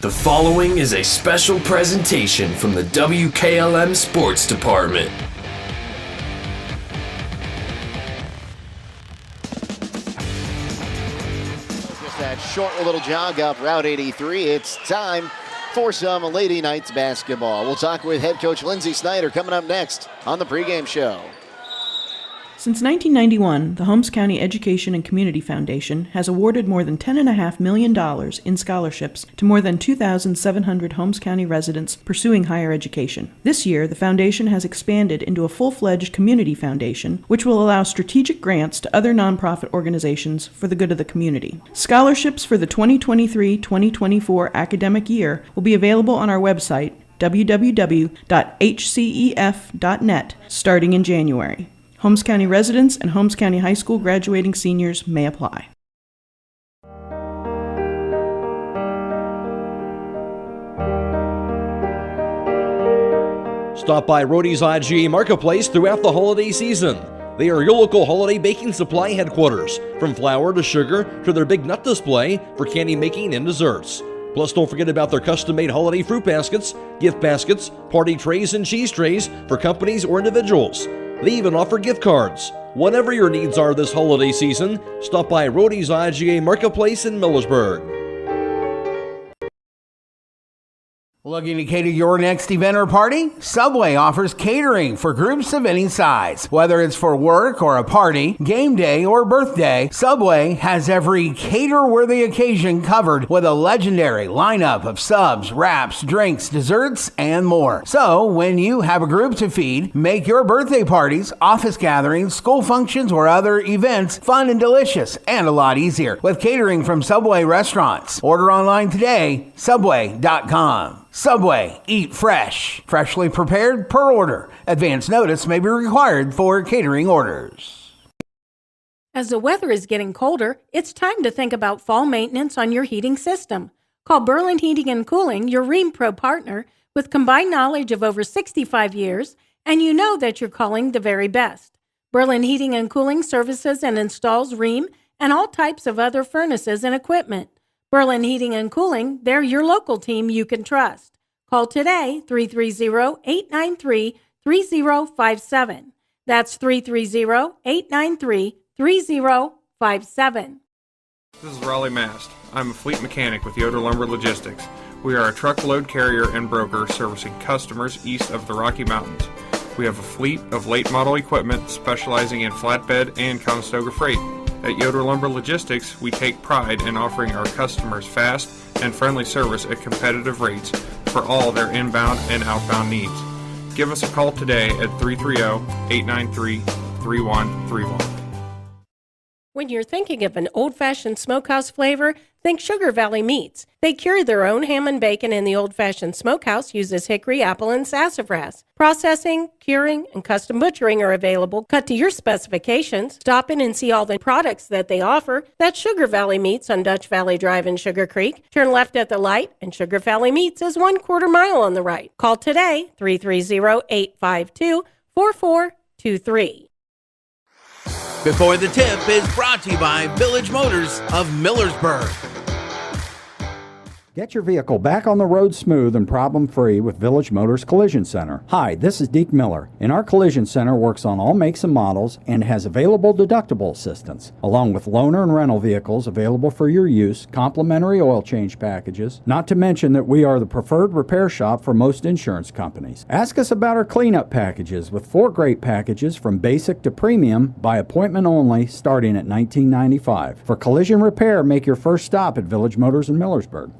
The following is a special presentation from the WKLM Sports Department. Just that short little jog up Route 83. It's time for some Lady Knights basketball. We'll talk with head coach Lindsey Snyder coming up next on the pregame show. Since 1991, the Holmes County Education and Community Foundation has awarded more than $10.5 million in scholarships to more than 2,700 Holmes County residents pursuing higher education. This year, the foundation has expanded into a full-fledged community foundation, which will allow strategic grants to other nonprofit organizations for the good of the community. Scholarships for the 2023-2024 academic year will be available on our website, www.hcef.net, starting in January. Holmes County residents and Holmes County High School graduating seniors may apply. Stop by Rody's IGA Marketplace throughout the holiday season. They are your local holiday baking supply headquarters, from flour to sugar to their big nut display for candy making and desserts. Plus, don't forget about their custom-made holiday fruit baskets, gift baskets, party trays, and cheese trays for companies or individuals. They even offer gift cards. Whatever your needs are this holiday season, stop by Rody's IGA Marketplace in Millersburg. Looking to cater your next event or party? Subway offers catering for groups of any size. Whether it's for work or a party, game day or birthday, Subway has every cater-worthy occasion covered with a legendary lineup of subs, wraps, drinks, desserts, and more. So, when you have a group to feed, make your birthday parties, office gatherings, school functions, or other events fun and delicious and a lot easier with catering from Subway restaurants. Order online today, subway.com. Subway, eat fresh. Freshly prepared per order. Advance notice may be required for catering orders. As the weather is getting colder, it's time to think about fall maintenance on your heating system. Call Berlin Heating and Cooling, your Rheem Pro partner, with combined knowledge of over 65 years, and you know that you're calling the very best. Berlin Heating and Cooling services and installs Rheem and all types of other furnaces and equipment. Berlin Heating and Cooling, they're your local team you can trust. Call today, 330-893-3057. That's 330-893-3057. This is Raleigh Mast. I'm a fleet mechanic with Yoder Lumber Logistics. We are a truckload carrier and broker servicing customers east of the Rocky Mountains. We have a fleet of late model equipment specializing in flatbed and Conestoga freight. At Yoder Lumber Logistics, we take pride in offering our customers fast and friendly service at competitive rates for all their inbound and outbound needs. Give us a call today at 330-893-3131. When you're thinking of an old-fashioned smokehouse flavor, think Sugar Valley Meats. They cure their own ham and bacon, and the old-fashioned smokehouse uses hickory, apple, and sassafras. Processing, curing, and custom butchering are available, cut to your specifications. Stop in and see all the products that they offer. That's Sugar Valley Meats on Dutch Valley Drive in Sugar Creek. Turn left at the light, and Sugar Valley Meats is 1/4 mile on the right. Call today, 330-852-4423. Before the Tip is brought to you by Village Motors of Millersburg. Get your vehicle back on the road smooth and problem-free with Village Motors Collision Center. Hi, this is Deke Miller, and our Collision Center works on all makes and models and has available deductible assistance, along with loaner and rental vehicles available for your use, complimentary oil change packages, not to mention that we are the preferred repair shop for most insurance companies. Ask us about our cleanup packages with 4 great packages from basic to premium by appointment only starting at $19.95. For collision repair, make your first stop at Village Motors in Millersburg.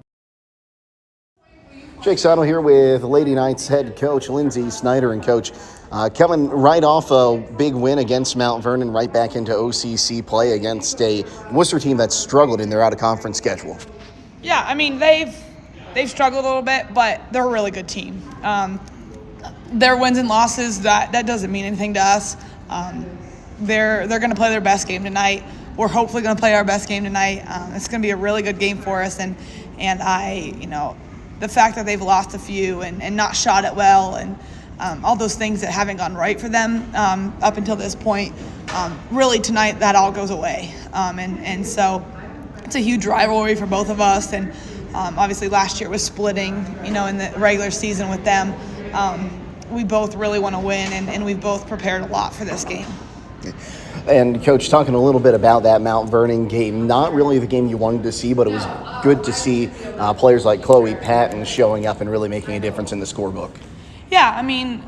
Jake Sidle here with Lady Knights head coach Lindsey Snyder. And coach, coming right off a big win against Mount Vernon, right back into OCC play against a Wooster team that's struggled in their out-of-conference schedule. Yeah, I mean, they've struggled a little bit, but they're a really good team. Their wins and losses, that doesn't mean anything to us. They're going to play their best game tonight. We're hopefully going to play our best game tonight. It's going to be a really good game for us, and the fact that they've lost a few and not shot it well and all those things that haven't gone right for them up until this point, really tonight that all goes away. And so it's a huge rivalry for both of us, and Obviously last year was splitting, in the regular season with them. We both really want to win, and we've both prepared a lot for this game. And Coach, talking a little bit about that Mount Vernon game, not really the game you wanted to see, but it was good to see players like Chloe Patton showing up and really making a difference in the scorebook. Yeah, I mean,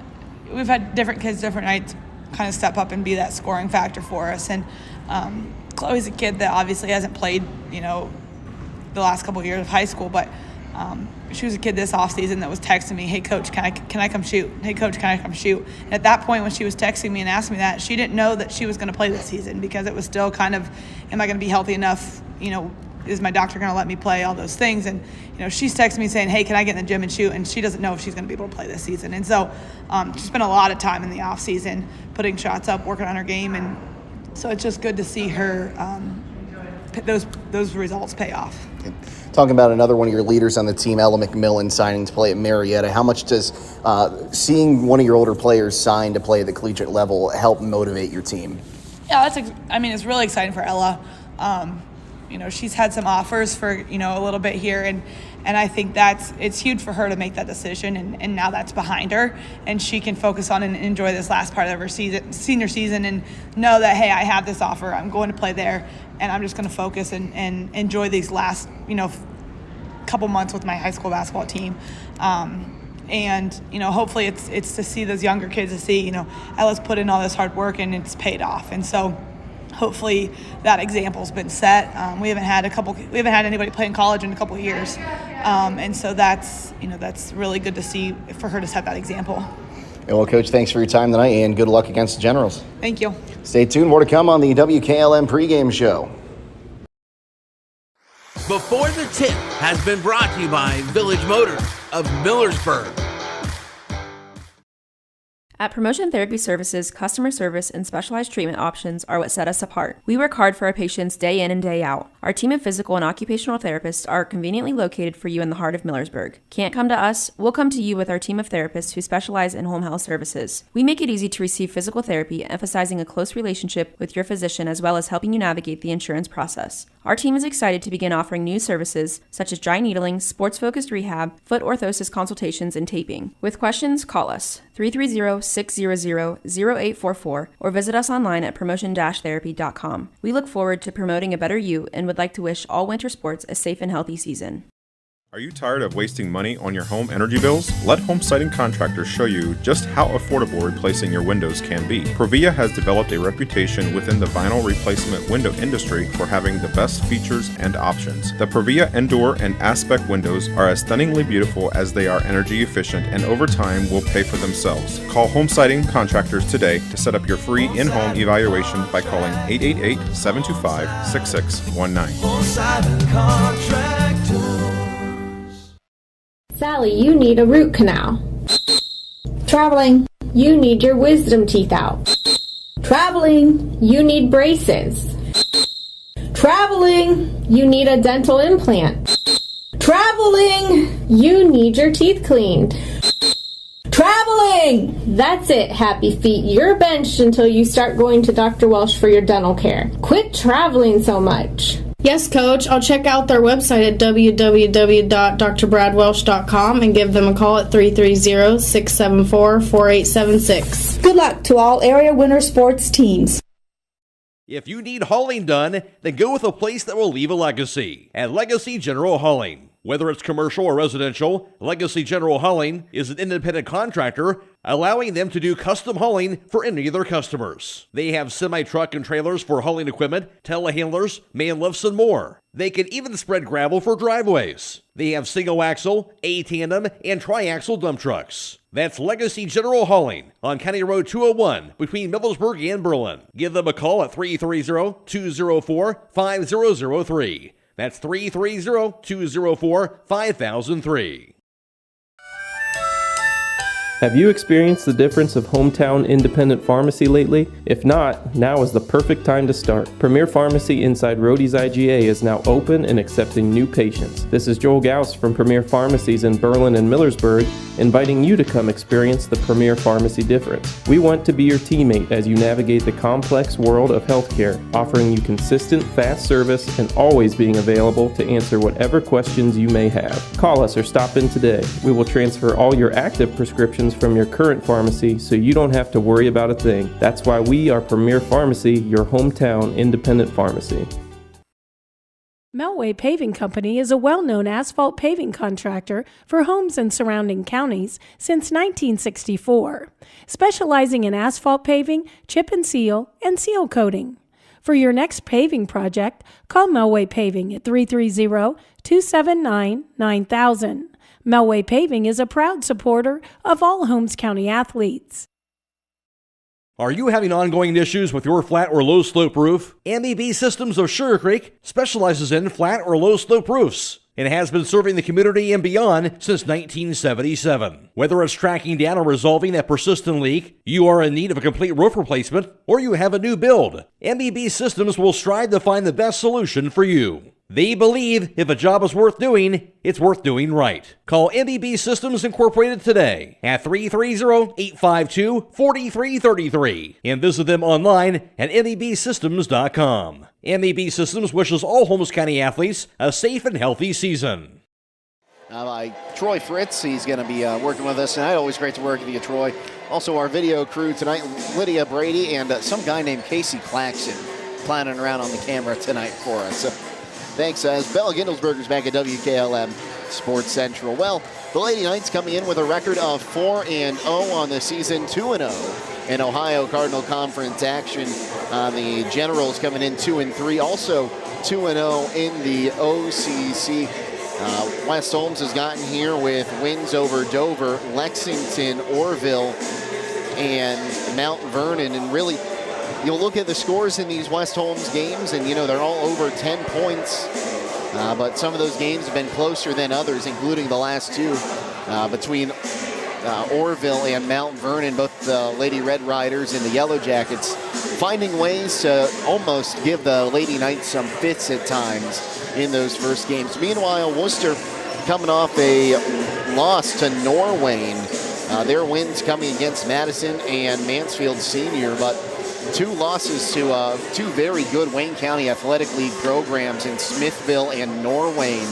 we've had different kids different nights kind of step up and be that scoring factor for us. And Chloe's a kid that obviously hasn't played, the last couple of years of high school, but she was a kid this offseason that was texting me, hey, Coach, can I come shoot? Hey, Coach, can I come shoot? And at that point when she was texting me and asking me that, she didn't know that she was going to play this season because it was still kind of, am I going to be healthy enough? Is my doctor going to let me play? All those things. And, she's texting me saying, hey, can I get in the gym and shoot? And she doesn't know if she's going to be able to play this season. And so she spent a lot of time in the offseason putting shots up, working on her game. And so it's just good to see her those results pay off. Talking about another one of your leaders on the team, Ella McMillan, signing to play at Marietta. How much does seeing one of your older players sign to play at the collegiate level help motivate your team? Yeah, it's really exciting for Ella. She's had some offers for, a little bit here, and I think it's huge for her to make that decision, and now that's behind her, and she can focus on and enjoy this last part of her senior season and know that, hey, I have this offer, I'm going to play there, and I'm just going to focus and enjoy these last, couple months with my high school basketball team. And, hopefully it's to see those younger kids to see, Ella's put in all this hard work and it's paid off. And so hopefully that example's been set. We haven't had anybody play in college in a couple of years. And so that's really good to see for her to set that example. Well, Coach, thanks for your time tonight, and good luck against the Generals. Thank you. Stay tuned. More to come on the WKLM pregame show. Before the Tip has been brought to you by Village Motors of Millersburg. At Promotion Therapy Services, customer service and specialized treatment options are what set us apart. We work hard for our patients day in and day out. Our team of physical and occupational therapists are conveniently located for you in the heart of Millersburg. Can't come to us? We'll come to you with our team of therapists who specialize in home health services. We make it easy to receive physical therapy, emphasizing a close relationship with your physician as well as helping you navigate the insurance process. Our team is excited to begin offering new services such as dry needling, sports-focused rehab, foot orthosis consultations, and taping. With questions, call us 330-600-0844 or visit us online at promotion-therapy.com. We look forward to promoting a better you and would like to wish all winter sports a safe and healthy season. Are you tired of wasting money on your home energy bills? Let Home Siding Contractors show you just how affordable replacing your windows can be. Provia has developed a reputation within the vinyl replacement window industry for having the best features and options. The Provia Endure and Aspect windows are as stunningly beautiful as they are energy efficient, and over time will pay for themselves. Call Home Siding Contractors today to set up your free in-home evaluation by calling 888-725-6619. Home Siding Contractors. Sally, you need a root canal. Traveling, you need your wisdom teeth out. Traveling, you need braces. Traveling, you need a dental implant. Traveling, you need your teeth cleaned. Traveling! That's it, happy feet. You're benched until you start going to Dr. Welsh for your dental care. Quit traveling so much. Yes, Coach. I'll check out their website at www.drbradwelsh.com and give them a call at 330-674-4876. Good luck to all area winter sports teams. If you need hauling done, then go with a place that will leave a legacy. At Legacy General Hauling. Whether it's commercial or residential, Legacy General Hauling is an independent contractor, allowing them to do custom hauling for any of their customers. They have semi-truck and trailers for hauling equipment, telehandlers, man lifts, and more. They can even spread gravel for driveways. They have single-axle, A-tandem, and tri-axle dump trucks. That's Legacy General Hauling on County Road 201 between Millersburg and Berlin. Give them a call at 330-204-5003. That's 330-204-5003. Have you experienced the difference of hometown independent pharmacy lately? If not, now is the perfect time to start. Premier Pharmacy inside Rody's IGA is now open and accepting new patients. This is Joel Gauss from Premier Pharmacies in Berlin and Millersburg, inviting you to come experience the Premier Pharmacy difference. We want to be your teammate as you navigate the complex world of healthcare, offering you consistent, fast service and always being available to answer whatever questions you may have. Call us or stop in today. We will transfer all your active prescriptions from your current pharmacy so you don't have to worry about a thing. That's why we are Premier Pharmacy, your hometown independent pharmacy. Melway Paving Company is a well-known asphalt paving contractor for homes in surrounding counties since 1964, specializing in asphalt paving, chip and seal seal coating. For your next paving project, call Melway Paving at 330-279-9000. Melway Paving is a proud supporter of all Holmes County athletes. Are you having ongoing issues with your flat or low slope roof? MEB Systems of Sugar Creek specializes in flat or low slope roofs and has been serving the community and beyond since 1977. Whether it's tracking down or resolving a persistent leak, you are in need of a complete roof replacement, or you have a new build, MEB Systems will strive to find the best solution for you. They believe if a job is worth doing, it's worth doing right. Call MEB Systems Incorporated today at 330-852-4333 and visit them online at mebsystems.com. MEB Systems wishes all Holmes County athletes a safe and healthy season. Troy Fritz, he's going to be working with us tonight. Always great to work with you, Troy. Also, our video crew tonight, Lydia, Brady, and some guy named Casey Claxon clowning around on the camera tonight for us. So, thanks, as Bella Gindelsberger's back at WKLM Sports Central. Well, the Lady Knights coming in with a record of 4-0 on the season, 2-0 in Ohio Cardinal Conference action. The Generals coming in 2-3, also 2-0 in the OCC. West Holmes has gotten here with wins over Dover, Lexington, Orville, and Mount Vernon, and really, you'll look at the scores in these West Holmes games, and they're all over 10 points. But some of those games have been closer than others, including the last two between Orville and Mount Vernon, both the Lady Red Riders and the Yellow Jackets finding ways to almost give the Lady Knights some fits at times in those first games. Meanwhile, Wooster coming off a loss to Norwayne. Their wins coming against Madison and Mansfield Senior, but two losses to two very good Wayne County Athletic League programs in Smithville and Norwayne,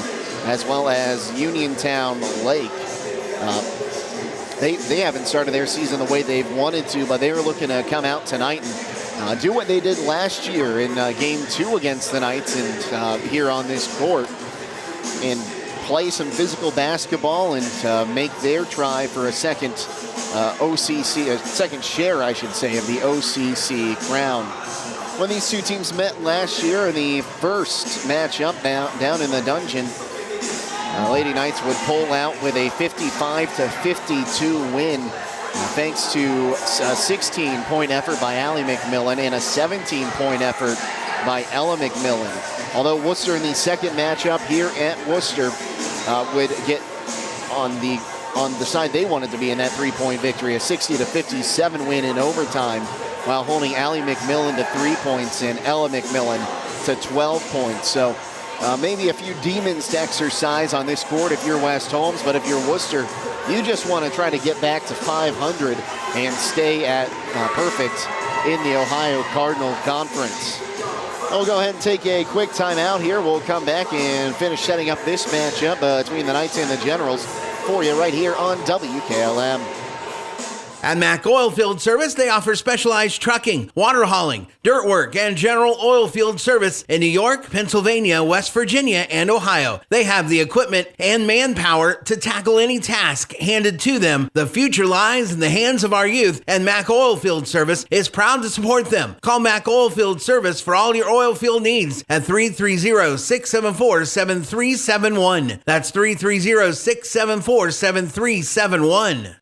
as well as Uniontown Lake. They haven't started their season the way they've wanted to, but they were looking to come out tonight and do what they did last year in Game 2 against the Knights and here on this court, and play some physical basketball and make their try for a second second share, I should say, of the OCC crown. When these two teams met last year in the first matchup down in the dungeon, Lady Knights would pull out with a 55-52 win, thanks to a 16-point effort by Allie McMillan and a 17-point effort by Ella McMillan. Although Wooster in the second matchup here at Wooster would get on the side they wanted to be in that 3-point victory, a 60-57 win in overtime, while holding Allie McMillan to 3 points and Ella McMillan to 12 points. So maybe a few demons to exercise on this court if you're West Holmes, but if you're Wooster, you just want to try to get back to 500 and stay at perfect in the Ohio Cardinal Conference. We'll go ahead and take a quick timeout here. We'll come back and finish setting up this matchup between the Knights and the Generals for you right here on WKLM. At Mack Oilfield Service, they offer specialized trucking, water hauling, dirt work, and general oil field service in New York, Pennsylvania, West Virginia, and Ohio. They have the equipment and manpower to tackle any task handed to them. The future lies in the hands of our youth, and Mack Oilfield Service is proud to support them. Call Mack Oilfield Service for all your oil field needs at 330-674-7371. That's 330-674-7371.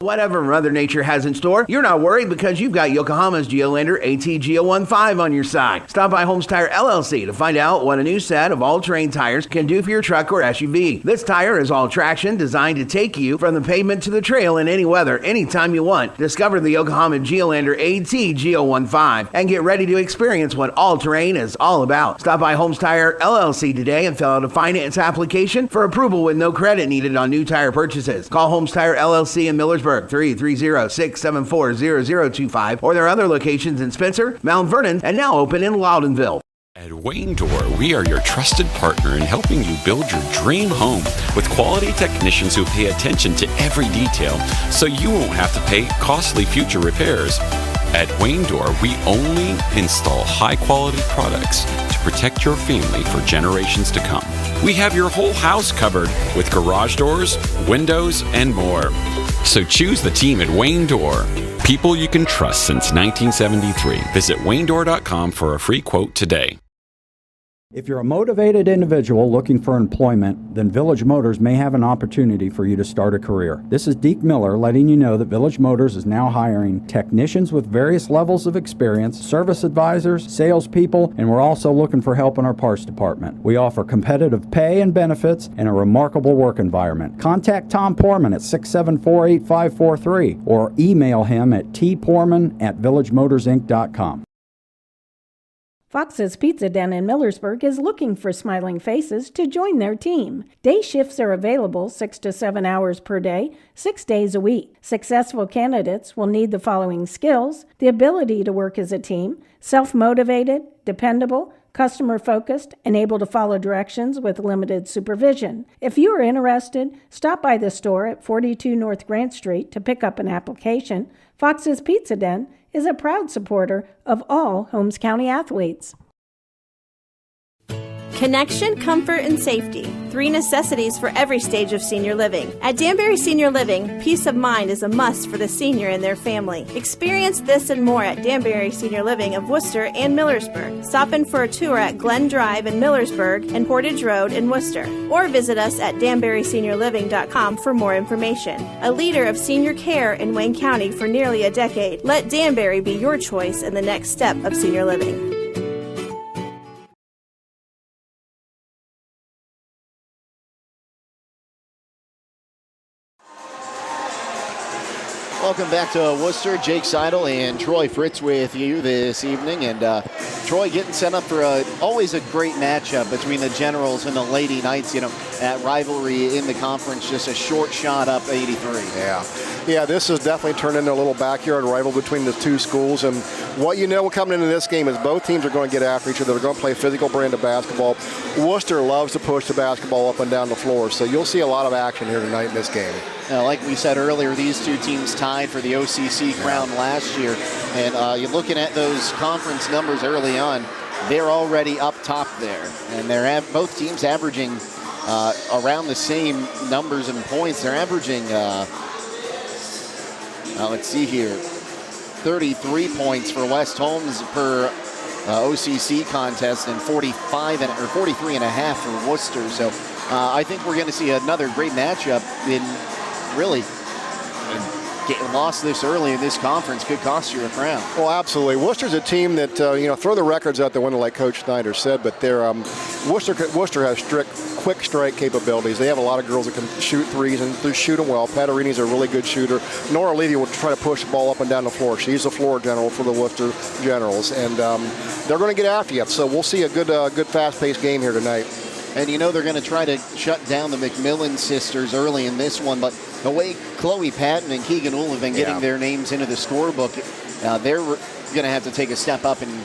Whatever Mother Nature has in store, you're not worried because you've got Yokohama's Geolander ATGO15 on your side. Stop by Holmes Tire LLC to find out what a new set of all-terrain tires can do for your truck or SUV. This tire is all-traction, designed to take you from the pavement to the trail in any weather, anytime you want. Discover the Yokohama Geolander ATGO15 and get ready to experience what all-terrain is all about. Stop by Holmes Tire LLC today and fill out a finance application for approval with no credit needed on new tire purchases. Call Holmes Tire LLC in Millersburg, 330-674-0025, or their other locations in Spencer, Mount Vernon, and now open in Loudonville. At Wayne Door, we are your trusted partner in helping you build your dream home with quality technicians who pay attention to every detail so you won't have to pay costly future repairs. At Wayne Door, we only install high-quality products to protect your family for generations to come. We have your whole house covered with garage doors, windows, and more. So choose the team at Wayne Door. People you can trust since 1973. Visit waynedoor.com for a free quote today. If you're a motivated individual looking for employment, then Village Motors may have an opportunity for you to start a career. This is Deke Miller letting you know that Village Motors is now hiring technicians with various levels of experience, service advisors, salespeople, and we're also looking for help in our parts department. We offer competitive pay and benefits and a remarkable work environment. Contact Tom Porman at 674-8543 or email him at tporman@villagemotorsinc.com. Fox's Pizza Den in Millersburg is looking for smiling faces to join their team. Day shifts are available 6 to 7 hours per day, 6 days a week. Successful candidates will need the following skills: the ability to work as a team, self-motivated, dependable, customer-focused, and able to follow directions with limited supervision. If you are interested, stop by the store at 42 North Grant Street to pick up an application. Fox's Pizza Den is a proud supporter of all Holmes County athletes. Connection, comfort, and safety. 3 necessities for every stage of senior living. At Danbury Senior Living, peace of mind is a must for the senior and their family. Experience this and more at Danbury Senior Living of Wooster and Millersburg. Stop in for a tour at Glen Drive in Millersburg and Portage Road in Wooster. Or visit us at danburyseniorliving.com for more information. A leader of senior care in Wayne County for nearly a decade, let Danbury be your choice in the next step of senior living. Welcome back to Wooster. Jake Sidle and Troy Fritz with you this evening. And Troy getting set up for always a great matchup between the Generals and the Lady Knights. You know, that rivalry in the conference, just a short shot up 83. Yeah, this has definitely turned into a little backyard rival between the two schools. And what you know coming into this game is both teams are going to get after each other. They're going to play a physical brand of basketball. Worcester loves to push the basketball up and down the floor. So you'll see a lot of action here tonight in this game. Like we said earlier, these two teams tied for the OCC crown last year. And you're looking at those conference numbers early on, they're already up top there. And they're both teams averaging around the same numbers and points. They're averaging, let's see here, 33 points for West Holmes per OCC contest and 43 and a half for Wooster. So I think we're going to see another great matchup in really getting lost this early in this conference could cost you a crown. Well, absolutely. Worcester's a team that, throw the records out the window like Coach Snyder said, but they're Worcester has strict quick strike capabilities. They have a lot of girls that can shoot threes and they shoot them well. Patarini's a really good shooter. Nora Lydia will try to push the ball up and down the floor. She's the floor general for the Worcester Generals, and they're going to get after you. So we'll see a good fast-paced game here tonight. And they're going to try to shut down the McMillan sisters early in this one, but the way Chloe Patton and Keegan Ull have been getting their names into the scorebook, they're going to have to take a step up and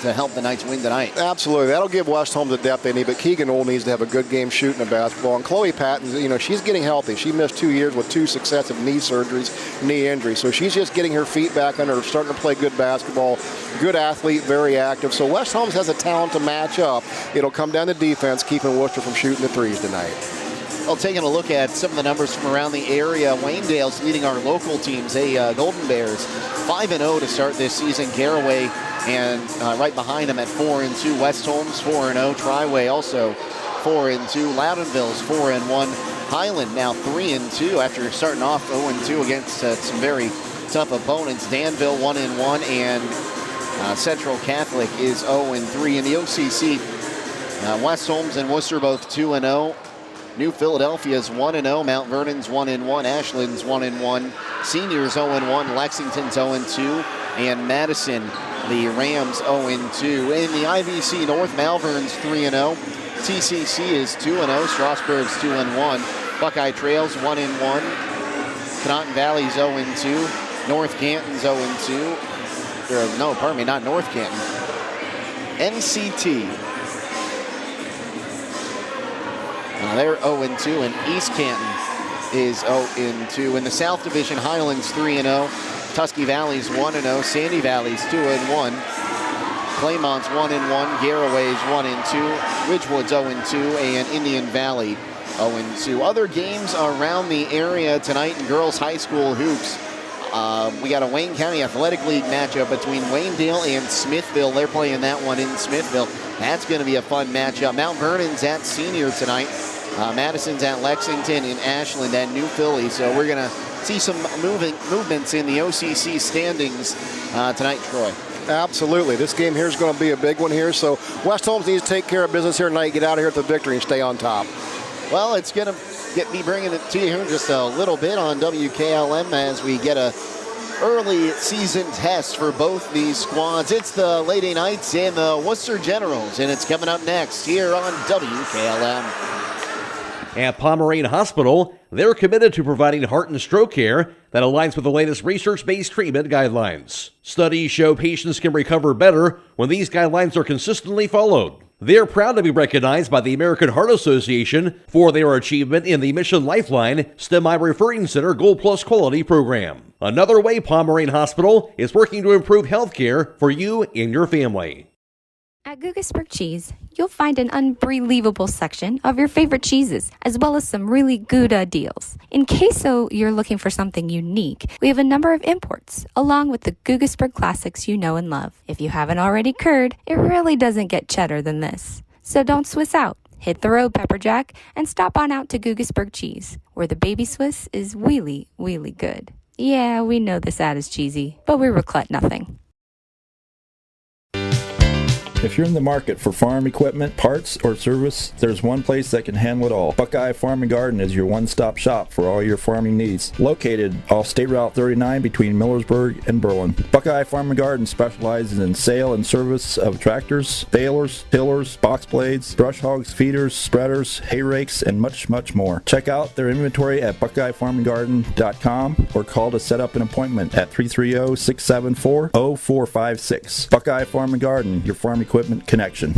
to help the Knights win tonight. Absolutely. That'll give West Holmes the depth they need, but Keegan Ull needs to have a good game shooting the basketball. And Chloe Patton, she's getting healthy. She missed 2 years with 2 successive knee injuries. So she's just getting her feet back under her, starting to play good basketball. Good athlete, very active. So West Holmes has a talent to match up. It'll come down to defense, keeping Worcester from shooting the threes tonight. Well, taking a look at some of the numbers from around the area, Waynedale's leading our local teams. Golden Bears 5-0 to start this season. Garraway and right behind them at 4-2. West Holmes 4-0. Triway also 4-2. Loudonville's 4-1. Highland now 3-2 after starting off 0-2 against some very tough opponents. Danville 1-1, and Central Catholic is 0-3. In the OCC, West Holmes and Wooster both 2-0. New Philadelphia is 1-0. Mount Vernon's 1-1. Ashland's 1-1. Seniors 0-1. Lexington's 0-2. And Madison, the Rams 0-2. In the IVC North, Malvern's 3-0. TCC is 2-0. Strasburg's 2-1. Buckeye Trails 1-1. Canotton Valley's 0-2. North Canton's 0-2. No, pardon me, not North Canton. NCT. They're 0-2, and East Canton is 0-2. In the South Division, Highlands 3-0. Tusky Valley's 1-0. Sandy Valley's 2-1. Claymont's 1-1. Garraway's 1-2. Ridgewood's 0-2, and Indian Valley 0-2. Other games around the area tonight in girls high school hoops. We got a Wayne County Athletic League matchup between Waynedale and Smithville. They're playing that one in Smithville. That's going to be a fun matchup. Mount Vernon's at Senior tonight. Madison's at Lexington, and Ashland at New Philly. So we're going to see some movements in the OCC standings tonight, Troy. Absolutely. This game here is going to be a big one here. So West Holmes needs to take care of business here tonight, get out of here with the victory, and stay on top. Well, it's going to get me bringing it to you here in just a little bit on WKLM as we get a early season test for both these squads. It's the Lady Knights and the Worcester Generals, and it's coming up next here on WKLM. At Pomerane Hospital, they're committed to providing heart and stroke care that aligns with the latest research-based treatment guidelines. Studies show patients can recover better when these guidelines are consistently followed. They're proud to be recognized by the American Heart Association for their achievement in the Mission Lifeline STEMI Referring Center Gold Plus Quality Program. Another way Pomerane Hospital is working to improve health care for you and your family. At Guggisberg Cheese, you'll find an unbelievable section of your favorite cheeses, as well as some really good deals. In case you're looking for something unique, we have a number of imports, along with the Guggisberg classics you know and love. If you haven't already curd, it really doesn't get cheddar than this. So don't Swiss out. Hit the road, Pepperjack, and stop on out to Guggisberg Cheese, where the baby Swiss is wheelie, wheelie good. Yeah, we know this ad is cheesy, but we reclut nothing. If you're in the market for farm equipment, parts, or service, there's one place that can handle it all. Buckeye Farm and Garden is your one-stop shop for all your farming needs. Located off State Route 39 between Millersburg and Berlin. Buckeye Farm and Garden specializes in sale and service of tractors, balers, tillers, box blades, brush hogs, feeders, spreaders, hay rakes, and much, much more. Check out their inventory at BuckeyeFarmandGarden.com or call to set up an appointment at 330-674-0456. Buckeye Farm and Garden, your farm equipment connection.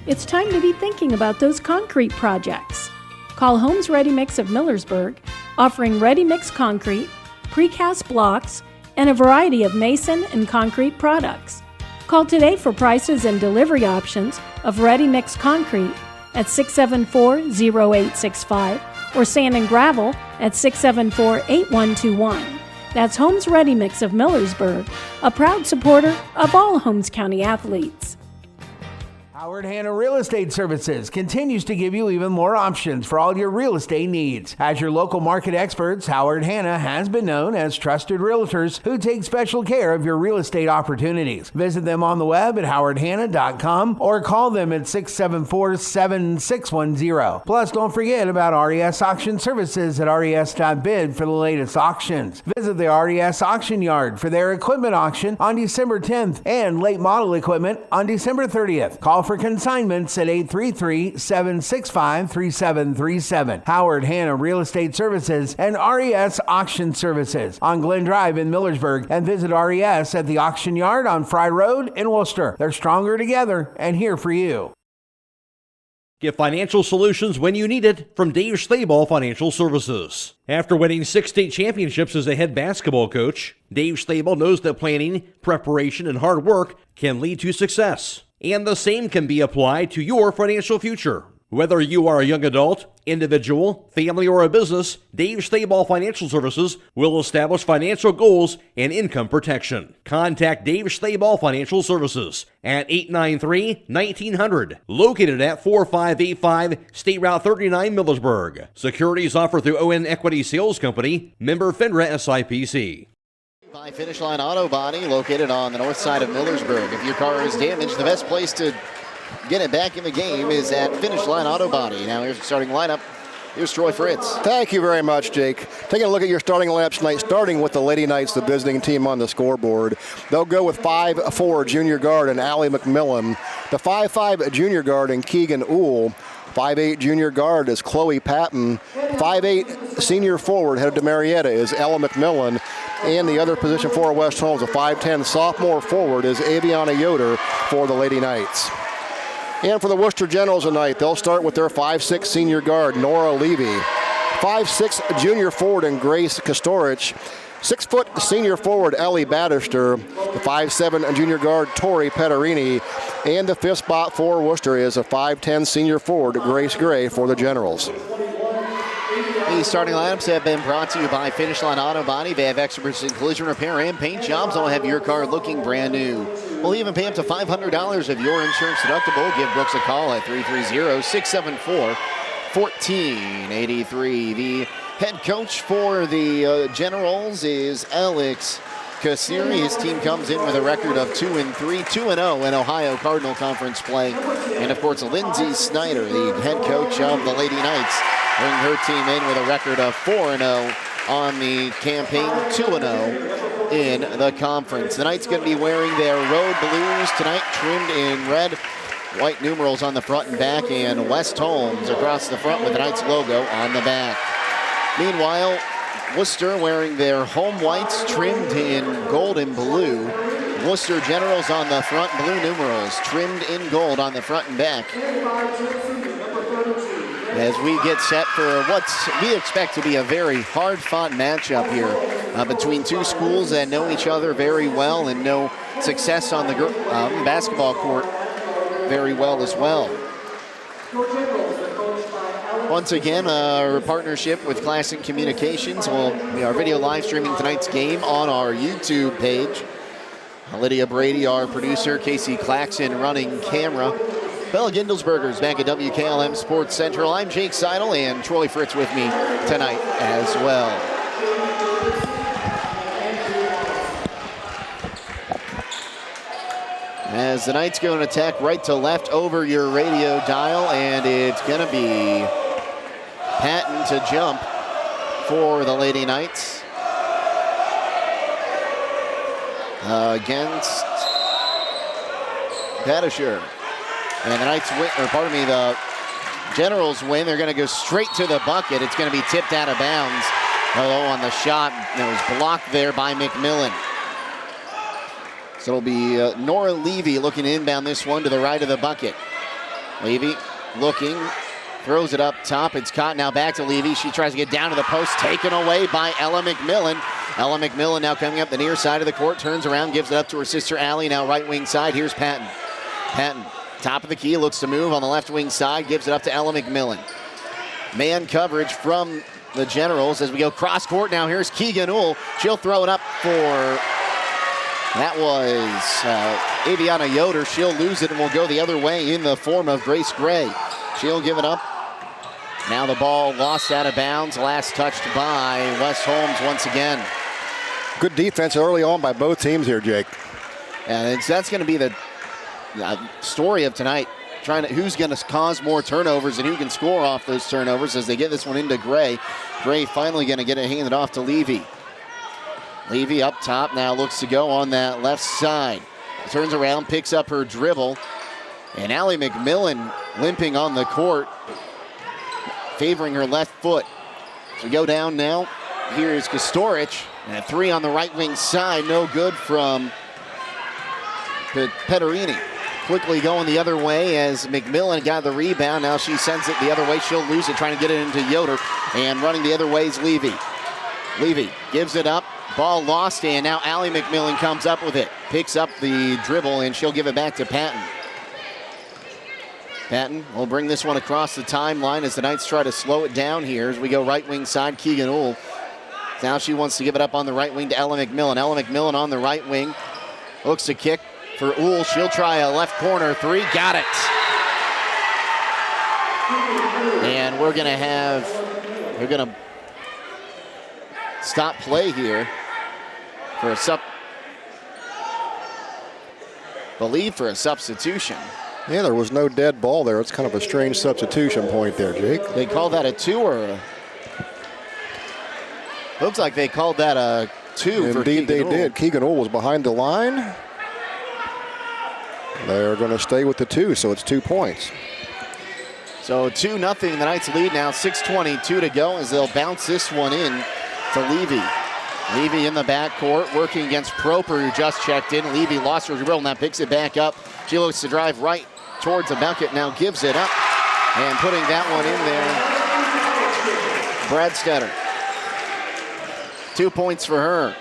It's time to be thinking about those concrete projects. Call Homes Ready Mix of Millersburg, offering ready mix concrete, precast blocks, and a variety of mason and concrete products. Call today for prices and delivery options of ready mix concrete at 674-0865 or sand and gravel at 674-8121. That's Homes Ready Mix of Millersburg, a proud supporter of all Holmes County athletes. Howard Hanna Real Estate Services continues to give you even more options for all your real estate needs. As your local market experts, Howard Hanna has been known as trusted realtors who take special care of your real estate opportunities. Visit them on the web at howardhanna.com or call them at 674-7610. Plus, don't forget about RES Auction Services at res.bid for the latest auctions. Visit the RES Auction Yard for their equipment auction on December 10th and late model equipment on December 30th. Call for consignments at 833-765-3737. Howard Hanna Real Estate Services and RES Auction Services on Glen Drive in Millersburg, and visit RES at the Auction Yard on Fry Road in Wooster. They're stronger together and here for you. Get financial solutions when you need it from Dave Stayball Financial Services. After winning 6 state championships as a head basketball coach, Dave Stayball knows that planning, preparation, and hard work can lead to success. And the same can be applied to your financial future. Whether you are a young adult, individual, family, or a business, Dave Stayball Financial Services will establish financial goals and income protection. Contact Dave Stayball Financial Services at 893-1900, located at 4585 State Route 39, Millersburg. Securities offered through ON Equity Sales Company, member FINRA SIPC. By Finish Line Auto Body, located on the north side of Millersburg. If your car is damaged, the best place to get it back in the game is at Finish Line Auto Body. Now here's the starting lineup. Here's Troy Fritz. Thank you very much, Jake. Taking a look at your starting lineups tonight, starting with the Lady Knights, the visiting team on the scoreboard. They'll go with 5'4" junior guard and Allie McMillan. The 5'5" junior guard and Keegan Uhl. 5'8" junior guard is Chloe Patton. 5'8" senior forward headed to Marietta is Ella McMillan. And the other position for West Holmes, a 5'10" sophomore forward, is Aviana Yoder for the Lady Knights. And for the Wooster Generals tonight, they'll start with their 5'6" senior guard, Nora Levy. 5'6" junior forward and Grace Kostorich. 6 foot senior forward, Ellie Battister. The 5'7" junior guard, Tori Petterini. And the fifth spot for Worcester is a 5'10" senior forward, Grace Gray for the Generals. These starting lineups have been brought to you by Finish Line Auto Body. They have experts in collision repair and paint jobs. They'll have your car looking brand new. We'll even pay up to $500 of your insurance deductible. Give Brooks a call at 330-674-1483. The head coach for the Generals is Alex Kasiri. His team comes in with a record of 2-3, 2-0 in Ohio Cardinal Conference play. And of course, Lindsay Snyder, the head coach of the Lady Knights, bring her team in with a record of 4-0 on the campaign, 2-0 in the conference. The Knights going to be wearing their road blues tonight, trimmed in red, white numerals on the front and back, and West Holmes across the front with the Knights logo on the back. Meanwhile, Wooster wearing their home whites trimmed in gold and blue. Wooster Generals on the front, blue numerals trimmed in gold on the front and back. As we get set for what we expect to be a very hard-fought matchup here between two schools that know each other very well and know success on the basketball court very well as well. Once again, our partnership with Claxon Communications. We are video live streaming tonight's game on our YouTube page. Lydia Brady, our producer, Casey Claxon running camera. Bella Gindelsberger's back at WKLM Sports Central. I'm Jake Sidle, and Troy Fritz with me tonight as well. As the Knights go and attack right to left over your radio dial, and it's going to be Patton to jump for the Lady Knights. Against Pattisher. And the Knights win, the Generals win. They're going to go straight to the bucket. It's going to be tipped out of bounds. Although on the shot, it was blocked there by McMillan. So it'll be Nora Levy looking to inbound this one to the right of the bucket. Levy looking, throws it up top. It's caught now back to Levy. She tries to get down to the post, taken away by Ella McMillan. Ella McMillan now coming up the near side of the court, turns around, gives it up to her sister Allie, now right wing side. Here's Patton. Patton, top of the key, looks to move on the left wing side, gives it up to Ella McMillan. Man coverage from the Generals as we go cross court. Now here's Keegan Uhl. She'll throw it up for, that was Aviana Yoder. She'll lose it and will go the other way in the form of Grace Gray. She'll give it up. Now the ball lost out of bounds. Last touched by West Holmes once again. Good defense early on by both teams here, Jake. And that's going to be the story of tonight. Who's going to cause more turnovers and who can score off those turnovers as they get this one into Gray. Gray finally going to get it handed off to Levy. Levy up top now looks to go on that left side. Turns around, picks up her dribble. And Allie McMillan limping on the court, favoring her left foot. So we go down now. Here is Kostorich. And a three on the right wing side. No good from Petterini. Quickly going the other way as McMillan got the rebound. Now she sends it the other way. She'll lose it, trying to get it into Yoder. And running the other way is Levy. Levy gives it up. Ball lost, and now Allie McMillan comes up with it. Picks up the dribble, and she'll give it back to Patton. Patton will bring this one across the timeline as the Knights try to slow it down here as we go right wing side. Keegan Uhl. Now she wants to give it up on the right wing to Ella McMillan. Ella McMillan on the right wing. Looks to kick for Uhl. She'll try a left corner three. Got it. And we're going to stop play here for a substitution. Yeah, there was no dead ball there. It's kind of a strange substitution point there, Jake. They call that a 2 or a... Looks like they called that a 2. Indeed, they did. Keegan Uhl was behind the line. They're going to stay with the 2, so it's 2 points. So 2-0, the Knights lead now, 6:22 to go as they'll bounce this one in to Levy. Levy in the backcourt working against Proper, who just checked in. Levy lost her dribble, now picks it back up. She looks to drive right towards the bucket, now gives it up. And putting that one in there, Brad Stetter. 2 points for her.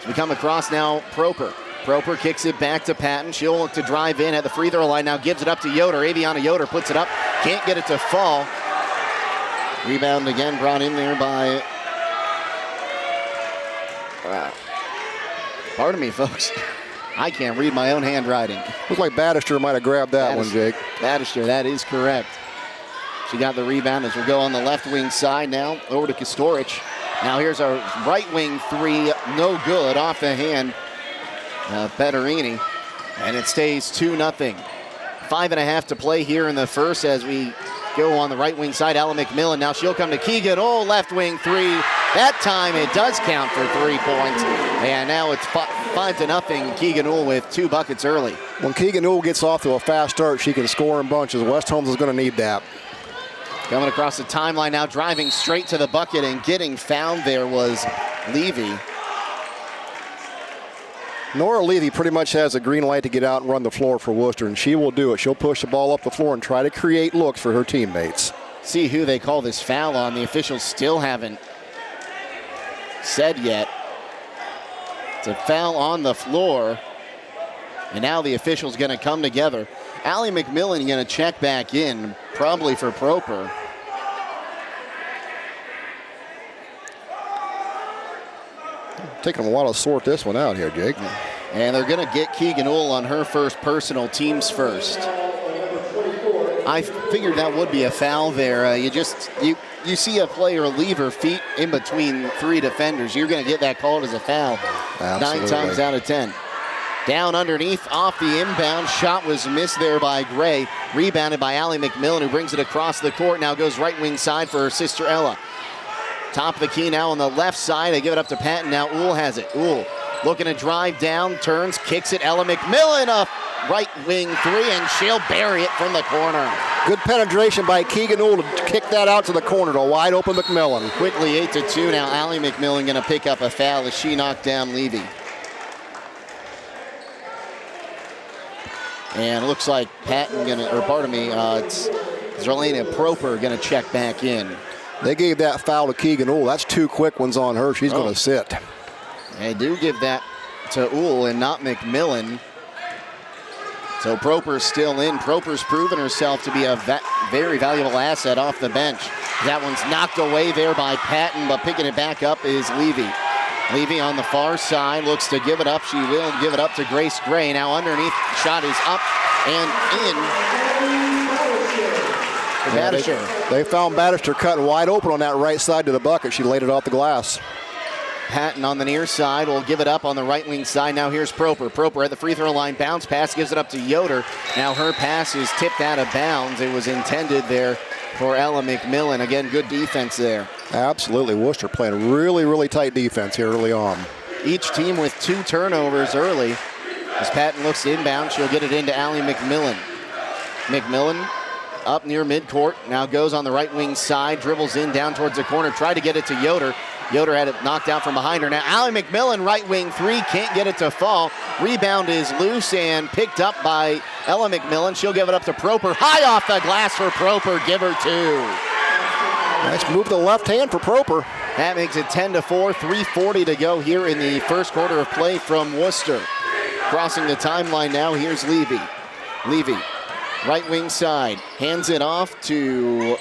We come across now, Proper. Proper kicks it back to Patton. She'll look to drive in at the free throw line. Now gives it up to Yoder. Aviana Yoder puts it up. Can't get it to fall. Rebound again brought in there by... pardon me, folks. I can't read my own handwriting. Looks like Battister might have grabbed that one, Jake. Battister, that is correct. She got the rebound as we go on the left wing side now. Over to Kostorich. Now here's our right wing three. No good. Off the hand. Petterini, and it stays 2-0. 5.5 to play here in the first as we go on the right wing side. Ella McMillan, now she'll come to Keegan. Oh, left wing three. That time it does count for 3 points, and now it's 5-0. Keegan Uhl with 2 buckets early. When Keegan Uhl gets off to a fast start, she can score in bunches. West Holmes is going to need that. Coming across the timeline now, driving straight to the bucket and getting fouled there was Levy. Nora Levy pretty much has a green light to get out and run the floor for Wooster, and she will do it. She'll push the ball up the floor and try to create looks for her teammates. See who they call this foul on. The officials still haven't said yet. It's a foul on the floor, and now the officials going to come together. Allie McMillan going to check back in, probably for Proper. Taking a while to sort this one out here, Jake. And they're going to get Keegan Uhl on her first personal, teams first. I figured that would be a foul there. You see a player leave her feet in between 3 defenders. You're going to get that called as a foul. Absolutely. 9 times out of 10. Down underneath, off the inbound. Shot was missed there by Gray. Rebounded by Allie McMillan, who brings it across the court. Now goes right wing side for her sister Ella. Top of the key now on the left side. They give it up to Patton. Now Uhl has it. Uhl looking to drive down, turns, kicks it. Ella McMillan up right wing three, and she'll bury it from the corner. Good penetration by Keegan Uhl to kick that out to the corner to a wide open McMillan. Quickly 8-2 now. Allie McMillan going to pick up a foul as she knocked down Levy. And it looks like Patton it's Zerlina Proper going to check back in. They gave that foul to Keegan Uhl. That's 2 quick ones on her. She's going to sit. They do give that to Uhl and not McMillan. So Proper's still in. Proper's proven herself to be a very valuable asset off the bench. That one's knocked away there by Patton, but picking it back up is Levy. Levy on the far side looks to give it up. She will give it up to Grace Gray. Now underneath, shot is up and in. They found Battister cutting wide open on that right side to the bucket. She laid it off the glass. Patton on the near side will give it up on the right wing side. Now here's Proper. Proper at the free throw line. Bounce pass, gives it up to Yoder. Now her pass is tipped out of bounds. It was intended there for Ella McMillan. Again, good defense there. Absolutely. Worcester playing really, really tight defense here early on. Each team with 2 turnovers early. As Patton looks inbound, she'll get it into Allie McMillan. McMillan up near midcourt. Now goes on the right wing side. Dribbles in down towards the corner. Tried to get it to Yoder. Yoder had it knocked out from behind her. Now Allie McMillan, right wing three, can't get it to fall. Rebound is loose and picked up by Ella McMillan. She'll give it up to Proper. High off the glass for Proper. Give her 2. Nice move to the left hand for Proper. That makes it 10-4. 3:40 to go here in the first quarter of play from Wooster. Crossing the timeline now, here's Levy. Levy Right wing side. Hands it off to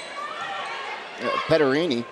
Petterini.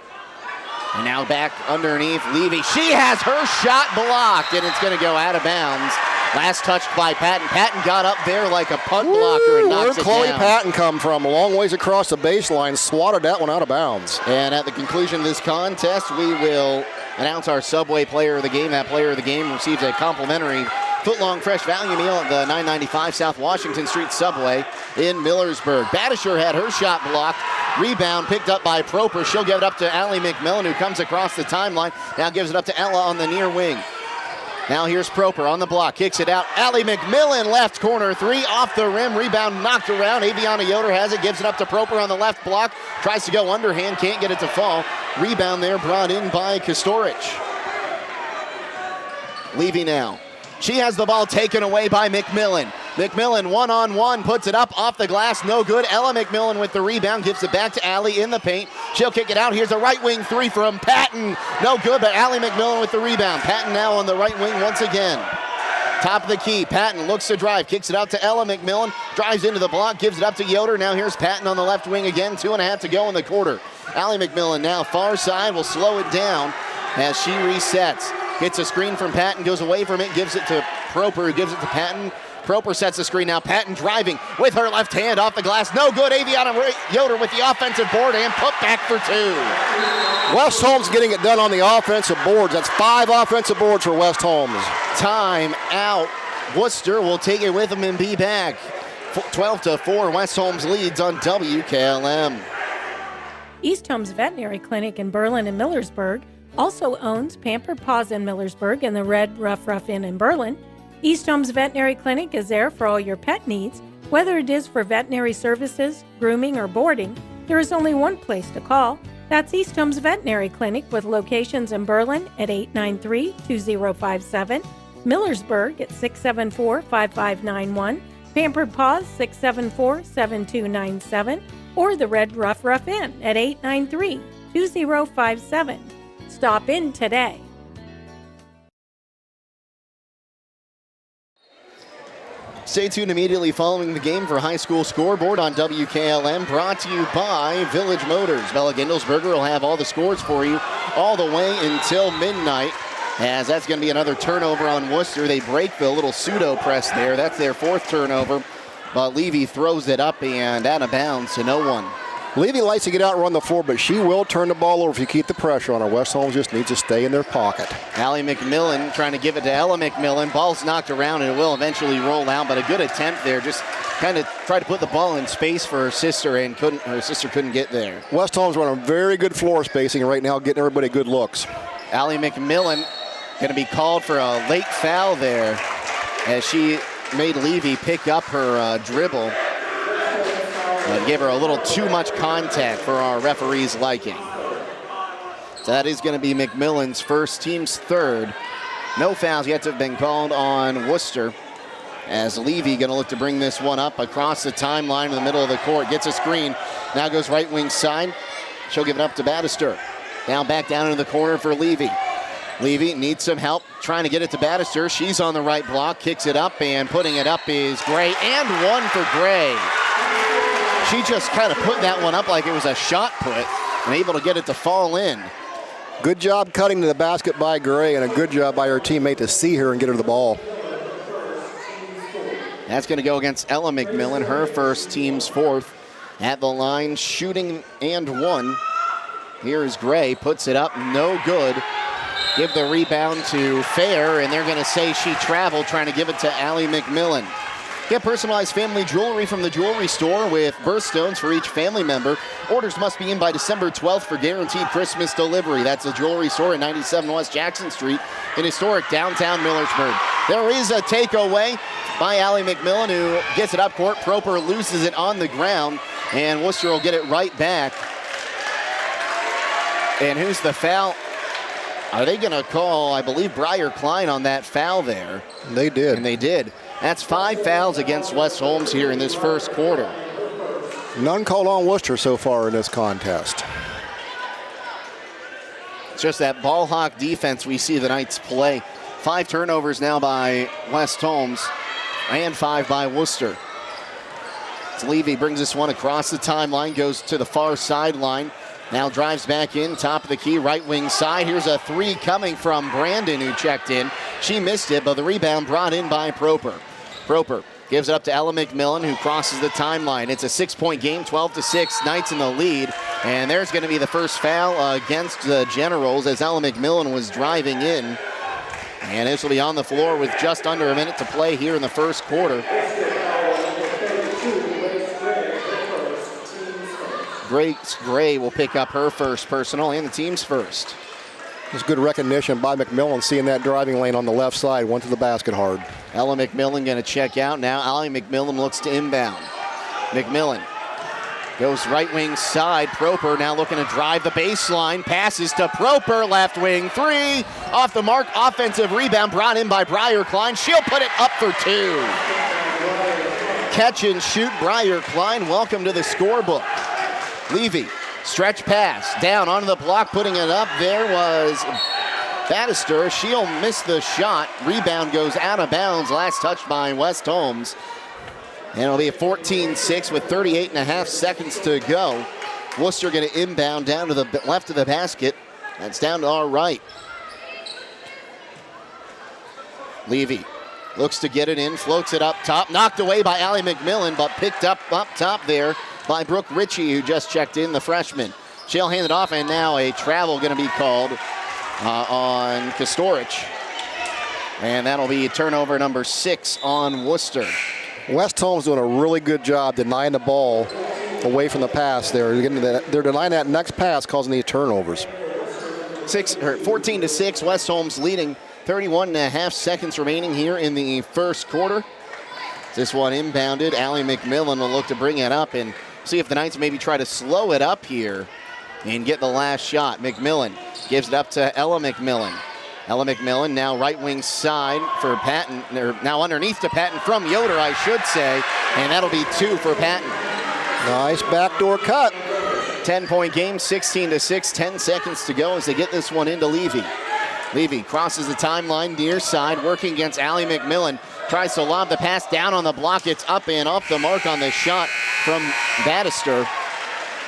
And now back underneath Levy. She has her shot blocked, and it's going to go out of bounds. Last touched by Patton. Patton got up there like a punt blocker and knocks it down. Where'd Chloe Patton come from? A long ways across the baseline, swatted that one out of bounds. And at the conclusion of this contest, we will announce our Subway Player of the Game. That Player of the Game receives a complimentary foot-long fresh value meal at the 995 South Washington Street Subway in Millersburg. Badisher had her shot blocked. Rebound picked up by Proper. She'll give it up to Allie McMillan, who comes across the timeline. Now gives it up to Ella on the near wing. Now here's Proper on the block. Kicks it out. Allie McMillan, left corner three, off the rim. Rebound knocked around. Aviana Yoder has it. Gives it up to Proper on the left block. Tries to go underhand. Can't get it to fall. Rebound there brought in by Kostorich. Levy now. She has the ball taken away by McMillan. McMillan one-on-one, puts it up off the glass, no good. Ella McMillan with the rebound, gives it back to Allie in the paint. She'll kick it out. Here's a right wing three from Patton. No good, but Allie McMillan with the rebound. Patton now on the right wing once again. Top of the key, Patton looks to drive, kicks it out to Ella McMillan, drives into the block, gives it up to Yoder. Now here's Patton on the left wing again, 2.5 to go in the quarter. Allie McMillan now far side, will slow it down as she resets. Gets a screen from Patton, goes away from it, gives it to Proper, who gives it to Patton. Proper sets the screen now. Patton driving with her left hand off the glass. No good. Aviana Yoder with the offensive board and put back for two. West Holmes getting it done on the offensive boards. That's 5 offensive boards for West Holmes. Time out. Wooster will take it with them and be back. 12-4, West Holmes leads on WKLM. East Holmes Veterinary Clinic in Berlin and Millersburg also owns Pampered Paws in Millersburg and the Red Rough Inn in Berlin. East Holmes Veterinary Clinic is there for all your pet needs. Whether it is for veterinary services, grooming, or boarding, there is only one place to call. That's East Holmes Veterinary Clinic with locations in Berlin at 893-2057, Millersburg at 674-5591, Pampered Paws 674-7297, or the Red Rough Inn at 893-2057. Stop in today. Stay tuned immediately following the game for High School Scoreboard on WKLM, brought to you by Village Motors. Bella Gindelsberger will have all the scores for you all the way until midnight, as that's going to be another turnover on Wooster. They break the little pseudo press there. That's their 4th turnover, but Levy throws it up and out of bounds to no one. Levy likes to get out and run the floor, but she will turn the ball over if you keep the pressure on her. West Holmes just needs to stay in their pocket. Allie McMillan trying to give it to Ella McMillan. Ball's knocked around and it will eventually roll out, but a good attempt there. Just kind of tried to put the ball in space for her sister, and her sister couldn't get there. West Holmes running very good floor spacing right now, getting everybody good looks. Allie McMillan going to be called for a late foul there as she made Levy pick up her dribble. And gave her a little too much contact for our referee's liking. So that is going to be McMillan's first, team's 3rd. No fouls yet to have been called on Wooster, as Levy going to look to bring this one up across the timeline in the middle of the court. Gets a screen. Now goes right wing side. She'll give it up to Battister. Now back down into the corner for Levy. Levy needs some help trying to get it to Battister. She's on the right block. Kicks it up, and putting it up is Gray. And one for Gray. She just kind of put that one up like it was a shot put and able to get it to fall in. Good job cutting to the basket by Gray, and a good job by her teammate to see her and get her the ball. That's going to go against Ella McMillan, her first, team's 4th. At the line, shooting and 1. Here is Gray, puts it up, no good. Give the rebound to Fair, and they're going to say she traveled, trying to give it to Allie McMillan. Get personalized family jewelry from the jewelry store with birthstones for each family member. Orders must be in by December 12th for guaranteed Christmas delivery. That's the jewelry store at 97 West Jackson Street in historic downtown Millersburg. There is a takeaway by Allie McMillan, who gets it up court. Proper loses it on the ground, and Wooster will get it right back. And who's the foul? Are they going to call, I believe, Briar Klein on that foul there? They did. And they did. That's 5 fouls against West Holmes here in this first quarter. None called on Wooster so far in this contest. It's just that ball hawk defense we see the Knights play. 5 turnovers now by West Holmes and 5 by Wooster. Levy brings this one across the timeline, goes to the far sideline. Now drives back in, top of the key, right wing side. Here's a three coming from Brandon, who checked in. She missed it, but the rebound brought in by Proper. Proper gives it up to Ella McMillan, who crosses the timeline. It's a 6-point game, 12-6, Knights in the lead. And there's going to be the first foul against the Generals as Ella McMillan was driving in. And this will be on the floor with just under a minute to play here in the first quarter. Grace Gray will pick up her first personal and the team's first. It's good recognition by McMillan, seeing that driving lane on the left side, went to the basket hard. Ella McMillan going to check out. Now Allie McMillan looks to inbound. McMillan goes right wing side. Proper now looking to drive the baseline. Passes to Proper, left wing three. Off the mark, offensive rebound brought in by Briar Klein. She'll put it up for two. Catch and shoot Briar Klein. Welcome to the scorebook. Levy, stretch pass, down onto the block, putting it up. There was Bannister. She'll miss the shot. Rebound goes out of bounds. Last touched by West Holmes. And it'll be a 14-6 with 38.5 seconds to go. Wooster going to inbound down to the left of the basket. That's down to our right. Levy looks to get it in, floats it up top. Knocked away by Allie McMillan, but picked up top there by Brooke Ritchie, who just checked in, the freshman. She'll hand it off, and now a travel going to be called on Kostorich. And that'll be turnover number 6 on Wooster. West Holmes doing a really good job denying the ball away from the pass there. They're denying that next pass, causing these turnovers. 14-6, West Holmes leading. 31.5 seconds remaining here in the first quarter. This one inbounded. Allie McMillan will look to bring it up and see if the Knights maybe try to slow it up here and get the last shot. McMillan gives it up to Ella McMillan. Ella McMillan now right wing side for Patton, or now underneath to Patton from Yoder, I should say, and that'll be 2 for Patton. Nice backdoor cut. 10-point game, 16-6, 10 seconds to go as they get this one into Levy. Levy crosses the timeline near side, working against Allie McMillan. Tries to lob the pass down on the block. It's up and off the mark on the shot from Bannister.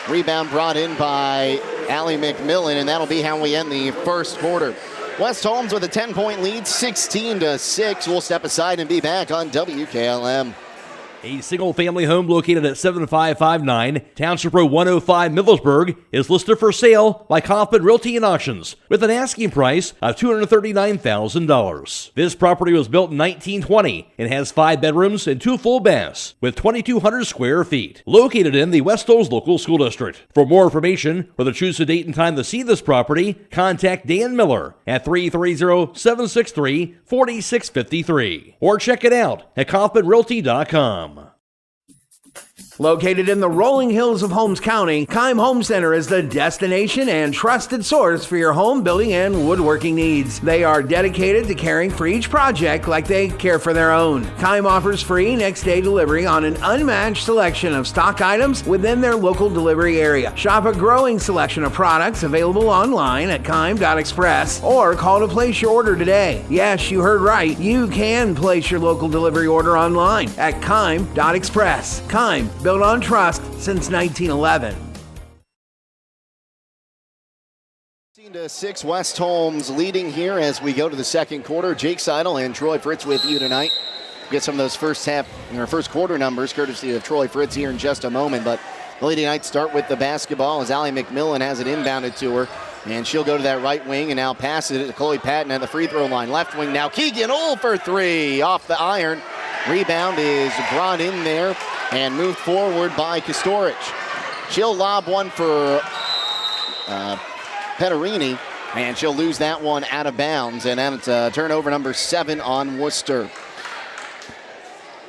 Rebound brought in by Allie McMillan, and that'll be how we end the first quarter. West Holmes with a 10-point lead, 16-6. We'll step aside and be back on WKLM. A single-family home located at 7559 Township Road 105, Middlesburg, is listed for sale by Kaufman Realty and Auctions with an asking price of $239,000. This property was built in 1920 and has 5 bedrooms and 2 full baths with 2,200 square feet. Located in the West Holmes Local School District. For more information or to choose a date and time to see this property, contact Dan Miller at 330-763-4653 or check it out at KaufmanRealty.com. Located in the rolling hills of Holmes County, Keim Home Center is the destination and trusted source for your home building and woodworking needs. They are dedicated to caring for each project like they care for their own. Keim offers free next-day delivery on an unmatched selection of stock items within their local delivery area. Shop a growing selection of products available online at Keim.express or call to place your order today. Yes, you heard right. You can place your local delivery order online at Keim.express. Keim, built on trust since 1911. 16-6, West Holmes leading here as we go to the second quarter. Jake Sidle and Troy Fritz with you tonight. Get some of those first quarter numbers courtesy of Troy Fritz here in just a moment. But the Lady Knights start with the basketball as Allie McMillan has it inbounded to her. And she'll go to that right wing and now pass it to Chloe Patton at the free throw line. Left wing now, Keegan for 3 off the iron. Rebound is brought in there and moved forward by Kostorich. She'll lob one for Petterini, and she'll lose that one out of bounds. And then it's turnover number 7 on Wooster.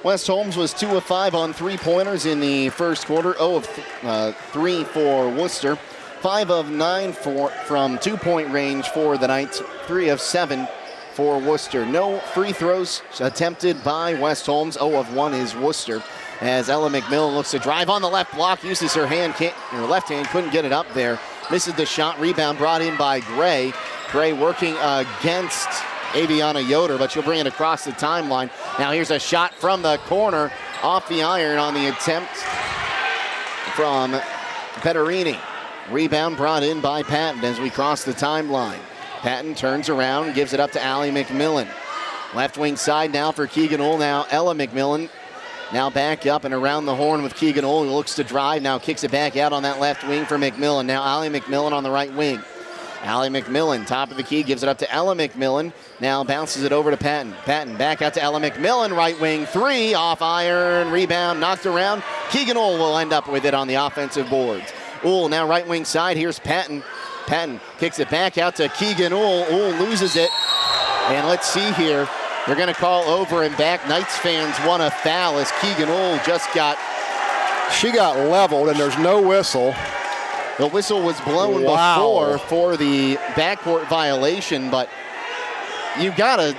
West Holmes was 2 of 5 on three-pointers in the first quarter. 0 of 3 for Wooster. 5 of 9 from two-point range for the Knights. 3 of 7 for Wooster. No free throws attempted by West Holmes. 0 of 1 is Wooster. As Ella McMillan looks to drive on the left block, uses her left hand, couldn't get it up there. Misses the shot, rebound brought in by Gray. Gray working against Aviana Yoder, but she'll bring it across the timeline. Now here's a shot from the corner, off the iron on the attempt from Petterini. Rebound brought in by Patton as we cross the timeline. Patton turns around, gives it up to Allie McMillan. Left wing side now for Keegan Ohl. Now Ella McMillan. Now back up and around the horn with Keegan Ohl, who looks to drive. Now kicks it back out on that left wing for McMillan. Now Allie McMillan on the right wing. Allie McMillan, top of the key, gives it up to Ella McMillan. Now bounces it over to Patton. Patton back out to Ella McMillan, right wing three, off iron, rebound, knocked around. Keegan Ohl will end up with it on the offensive boards. Ohl now right wing side, here's Patton. Patton kicks it back out to Keegan Ohl. Ohl loses it. And let's see here. They're going to call over and back. Knights fans want a foul as Keegan Ohl she got leveled and there's no whistle. The whistle was blown before for the backcourt violation, but you gotta,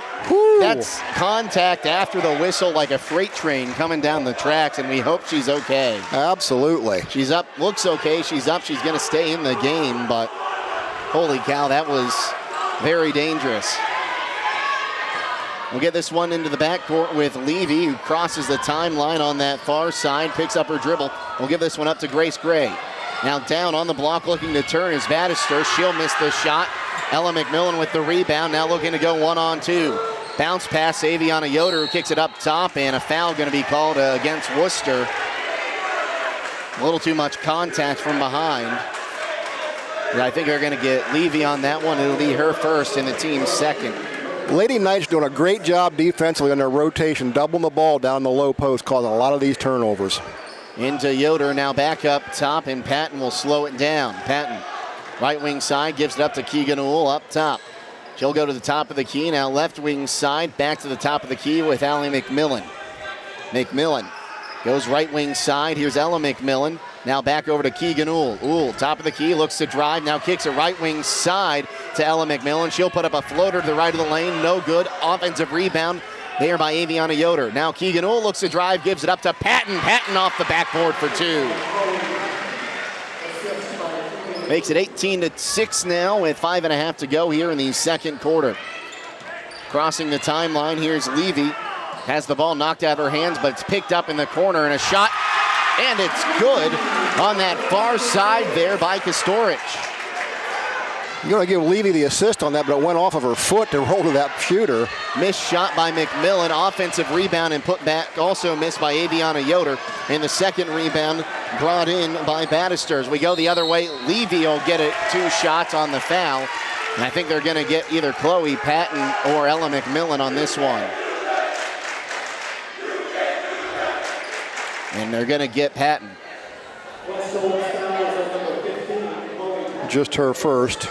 that's contact after the whistle like a freight train coming down the tracks, and we hope she's okay. Absolutely. She's up, looks okay, she's up, she's gonna stay in the game, but holy cow, that was very dangerous. We'll get this one into the backcourt with Levy, who crosses the timeline on that far side, picks up her dribble. We'll give this one up to Grace Gray. Now down on the block, looking to turn is Bannister. She'll miss the shot. Ella McMillan with the rebound, now looking to go 1-on-2. Bounce pass, Aviana Yoder, who kicks it up top, and a foul going to be called against Wooster. A little too much contact from behind. I think they're going to get Levy on that one. It'll be her first and the team's second. Lady Knights doing a great job defensively on their rotation, doubling the ball down the low post, causing a lot of these turnovers. Into Yoder, now back up top, and Patton will slow it down. Patton, right wing side, gives it up to Keegan Ohl up top. She'll go to the top of the key. Now left wing side, back to the top of the key with Allie McMillan. McMillan goes right wing side. Here's Ella McMillan. Now back over to Keegan Ohl. Ohl, top of the key, looks to drive. Now kicks it right wing side to Ella McMillan. She'll put up a floater to the right of the lane. No good. Offensive rebound there by Aviana Yoder. Now Keegan Ohl looks to drive, gives it up to Patton. Patton off the backboard for two. Makes it 18-6 now with 5.5 to go here in the second quarter. Crossing the timeline, here's Levy. Has the ball knocked out of her hands, but it's picked up in the corner, and a shot, and it's good on that far side there by Kostorich. You're going to give Levy the assist on that, but it went off of her foot to roll to that shooter. Missed shot by McMillan. Offensive rebound and put back, also missed by Aviana Yoder. And the second rebound brought in by Bannister. As we go the other way, Levy will get it 2 shots on the foul. And I think they're going to get either Chloe Patton or Ella McMillan on this one. And they're going to get Patton. Just her first.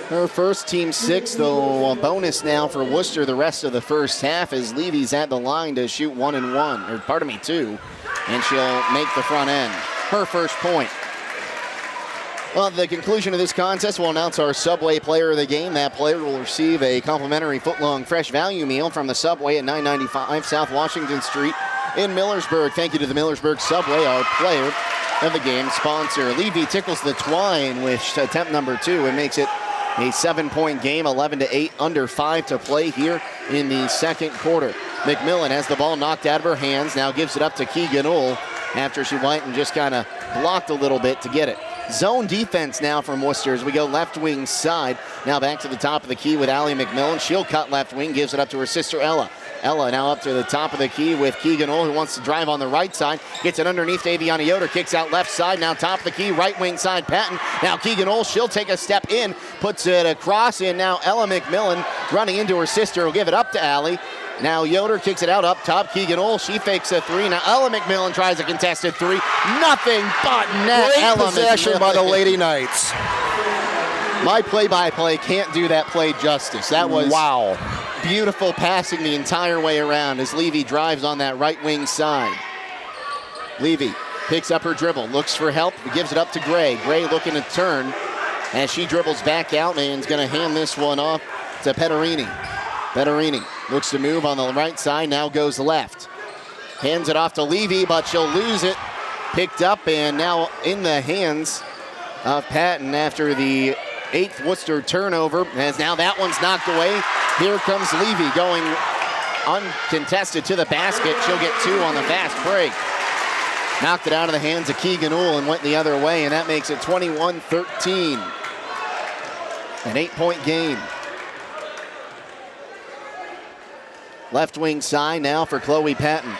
Her first, team 6, though a bonus now for Wooster the rest of the first half as Levy's at the line to shoot 2, and she'll make the front end. Her first point. Well, at the conclusion of this contest, we'll announce our Subway Player of the Game. That player will receive a complimentary foot-long fresh value meal from the Subway at 995 South Washington Street in Millersburg. Thank you to the Millersburg Subway, our player of the game sponsor. Levy tickles the twine with attempt number 2 and makes it a 7-point game, 11-8, under 5 to play here in the second quarter. McMillan has the ball knocked out of her hands, now gives it up to Keegan Ohl after she went and just kind of blocked a little bit to get it. Zone defense now from Wooster as we go left wing side. Now back to the top of the key with Allie McMillan. She'll cut left wing, gives it up to her sister Ella. Ella now up to the top of the key with Keegan Ohl, who wants to drive on the right side. Gets it underneath to Aviana Yoder, kicks out left side. Now top of the key, right wing side, Patton. Now Keegan Ohl, she'll take a step in, puts it across, and now Ella McMillan running into her sister will give it up to Allie. Now Yoder kicks it out up top. Keegan Ohl, she fakes a 3. Now Ella McMillan tries a contested 3. Nothing but net. Great Ella possession McMillan by the Lady Knights. My play-by-play can't do that play justice. That was beautiful passing the entire way around as Levy drives on that right wing side. Levy picks up her dribble, looks for help, gives it up to Gray. Gray looking to turn as she dribbles back out and is going to hand this one off to Petterini. Petterini looks to move on the right side, now goes left. Hands it off to Levy, but she'll lose it. Picked up and now in the hands of Patton after the 8th Wooster turnover, as now that one's knocked away. Here comes Levy going uncontested to the basket. She'll get 2 on the fast break. Knocked it out of the hands of Keegan Uhl and went the other way, and that makes it 21-13. An 8-point game. Left wing side now for Chloe Patton.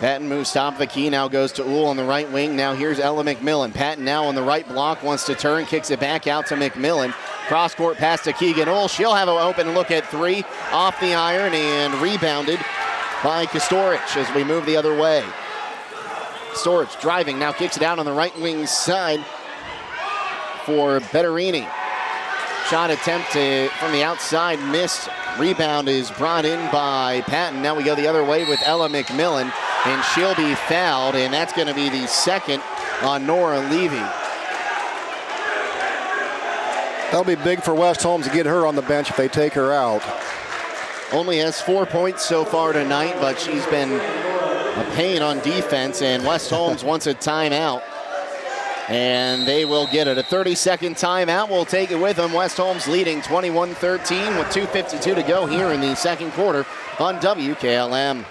Patton moves top of the key, now goes to Uhl on the right wing. Now here's Ella McMillan. Patton now on the right block, wants to turn, kicks it back out to McMillan. Cross-court pass to Keegan Uhl. She'll have an open look at 3 off the iron and rebounded by Kostorich as we move the other way. Kostorich driving, now kicks it out on the right wing side for Betterini. Shot attempt from the outside, missed. Rebound is brought in by Patton. Now we go the other way with Ella McMillan, and she'll be fouled, and that's going to be the second on Nora Levy. That'll be big for West Holmes to get her on the bench if they take her out. Only has 4 points so far tonight, but she's been a pain on defense, and West Holmes wants a timeout. And they will get it. A 30-second timeout. We'll take it with them. West Holmes leading 21-13 with 2:52 to go here in the second quarter on WKLM.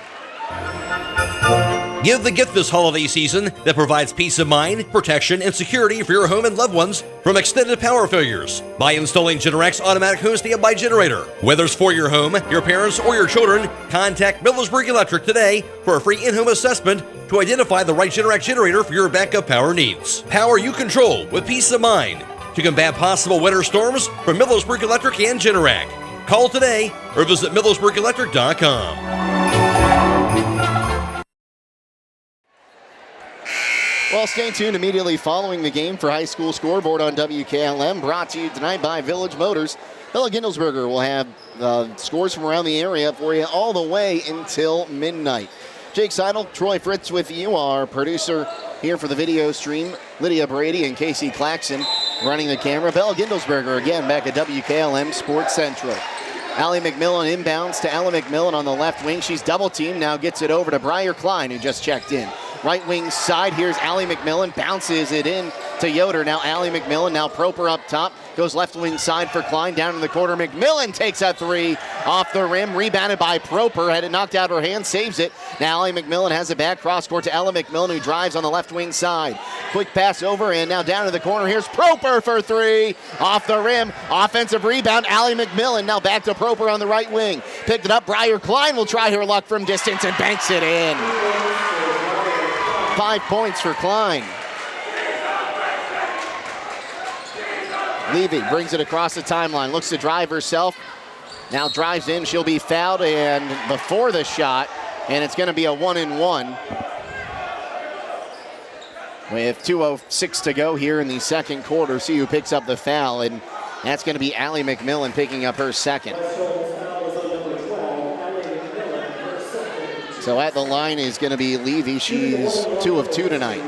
Give the gift this holiday season that provides peace of mind, protection, and security for your home and loved ones from extended power failures by installing Generac's automatic home standby generator. Whether it's for your home, your parents, or your children, contact Millersburg Electric today for a free in-home assessment to identify the right Generac generator for your backup power needs. Power you control with peace of mind to combat possible winter storms from Millersburg Electric and Generac. Call today or visit millersburgelectric.com. Well, stay tuned immediately following the game for High School Scoreboard on WKLM, brought to you tonight by Village Motors. Bella Gindelsberger will have scores from around the area for you all the way until midnight. Jake Sidle, Troy Fritz with you, our producer here for the video stream. Lydia Brady and Casey Claxon running the camera. Bella Gindelsberger again back at WKLM Sports Central. Allie McMillan inbounds to Ella McMillan on the left wing. She's double teamed, now gets it over to Briar Klein, who just checked in. Right wing side, here's Allie McMillan, bounces it in to Yoder. Now Allie McMillan, now Proper up top, goes left wing side for Klein, down in the corner. McMillan takes a 3 off the rim, rebounded by Proper, had it knocked out of her hand, saves it. Now Allie McMillan has it back, cross court to Ella McMillan, who drives on the left wing side. Quick pass over, and now down to the corner, here's Proper for 3, off the rim, offensive rebound, Allie McMillan, now back to Proper on the right wing. Picked it up, Briar Klein will try her luck from distance and banks it in. 5 points for Klein. Levy brings it across the timeline, looks to drive herself. Now drives in, she'll be fouled and before the shot, and it's going to be a 1-and-1. With 2:06 to go here in the second quarter, see who picks up the foul, and that's going to be Allie McMillan picking up her second. So at the line is going to be Levy. She's 2 of 2 tonight.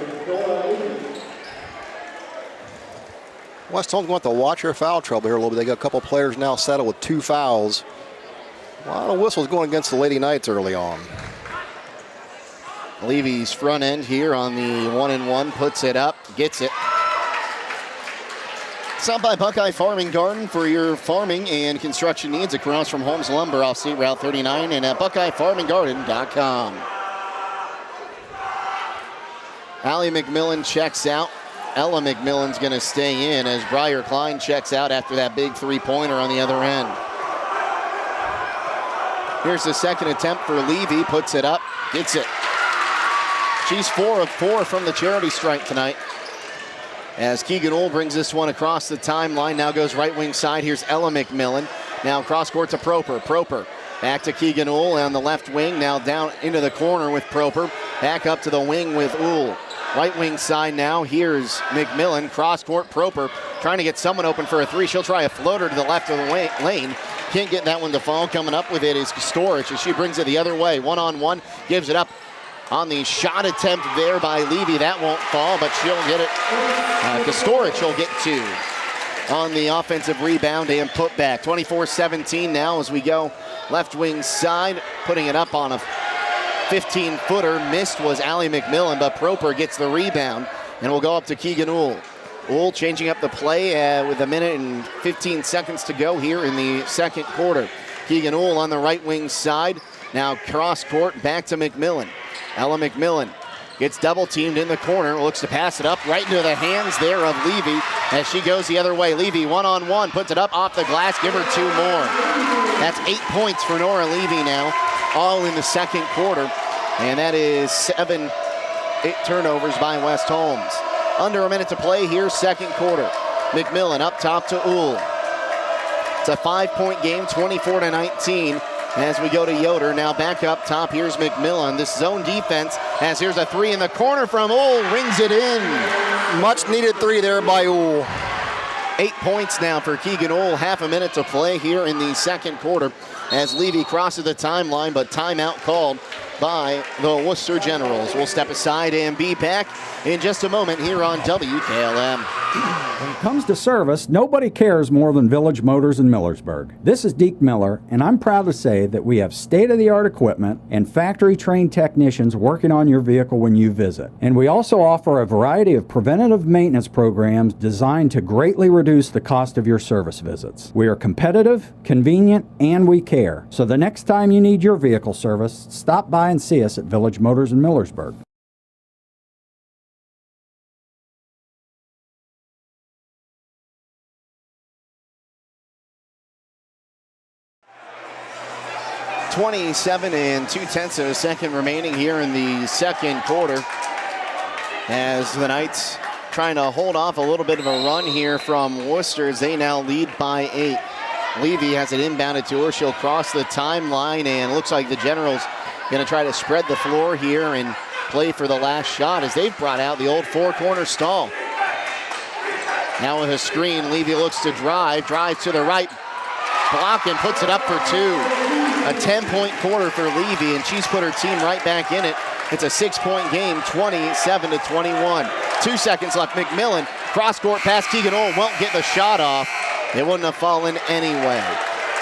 West Holmes going to have to watch her foul trouble here a little bit. They got a couple players now settled with 2 fouls. A lot of whistles going against the Lady Knights early on. Levy's front end here on the 1-and-1, puts it up, gets it. Stop by Buckeye Farming Garden for your farming and construction needs across from Holmes Lumber off State Route 39 and at BuckeyeFarmingGarden.com. Allie McMillan checks out. Ella McMillan's going to stay in as Briar Klein checks out after that big three-pointer on the other end. Here's the second attempt for Levy, puts it up, gets it. She's 4 of 4 from the charity stripe tonight. As Keegan Uhl brings this one across the timeline, now goes right wing side. Here's Ella McMillan. Now cross court to Proper. Proper back to Keegan Uhl on the left wing. Now down into the corner with Proper. Back up to the wing with Uhl. Right wing side now. Here's McMillan. Cross court Proper trying to get someone open for a 3. She'll try a floater to the left of the lane. Can't get that one to fall. Coming up with it is Kostorich as she brings it the other way. 1-on-1. Gives it up on the shot attempt there by Levy. That won't fall, but she'll get it. Kostorich will get 2 on the offensive rebound and put back. 24-17 now as we go left wing side. Putting it up on a 15-footer. Missed was Allie McMillan, but Proper gets the rebound. And we'll go up to Keegan Uhl. Uhl changing up the play with 1 minute and 15 seconds to go here in the second quarter. Keegan Ohl on the right wing side. Now cross court back to McMillan. Ella McMillan gets double teamed in the corner. Looks to pass it up right into the hands there of Levy as she goes the other way. Levy one-on-one, puts it up off the glass. Give her 2 more. That's 8 points for Nora Levy now, all in the second quarter. And that is 8 turnovers by West Holmes. Under a minute to play here, second quarter. McMillan up top to Ohl. It's a 5-point game, 24-19. As we go to Yoder, now back up top, here's McMillan. This zone defense, as here's a 3 in the corner from Ohl, rings it in. Much needed 3 there by Ohl. 8 points now for Keegan Ohl, half a minute to play here in the second quarter as Levy crosses the timeline, but timeout called by the Wooster Generals. We'll step aside and be back in just a moment here on WKLM. When it comes to service, nobody cares more than Village Motors in Millersburg. This is Deke Miller, and I'm proud to say that we have state-of-the-art equipment and factory-trained technicians working on your vehicle when you visit. And we also offer a variety of preventative maintenance programs designed to greatly reduce the cost of your service visits. We are competitive, convenient, and we care. So the next time you need your vehicle service, stop by and see us at Village Motors in Millersburg. .27 and 2/10 of a second remaining here in the second quarter as the Knights trying to hold off a little bit of a run here from Worcester as they now lead by 8. Levy has it inbounded to her. She'll cross the timeline and looks like the Generals going to try to spread the floor here and play for the last shot as they've brought out the old four-corner stall. Now with a screen, Levy looks to drives to the right block and puts it up for 2. A 10-point quarter for Levy, and she's put her team right back in it. It's a 6-point game, 27-21. 2 seconds left. McMillan, cross-court pass. Keegan Ohl won't get the shot off. It wouldn't have fallen anyway.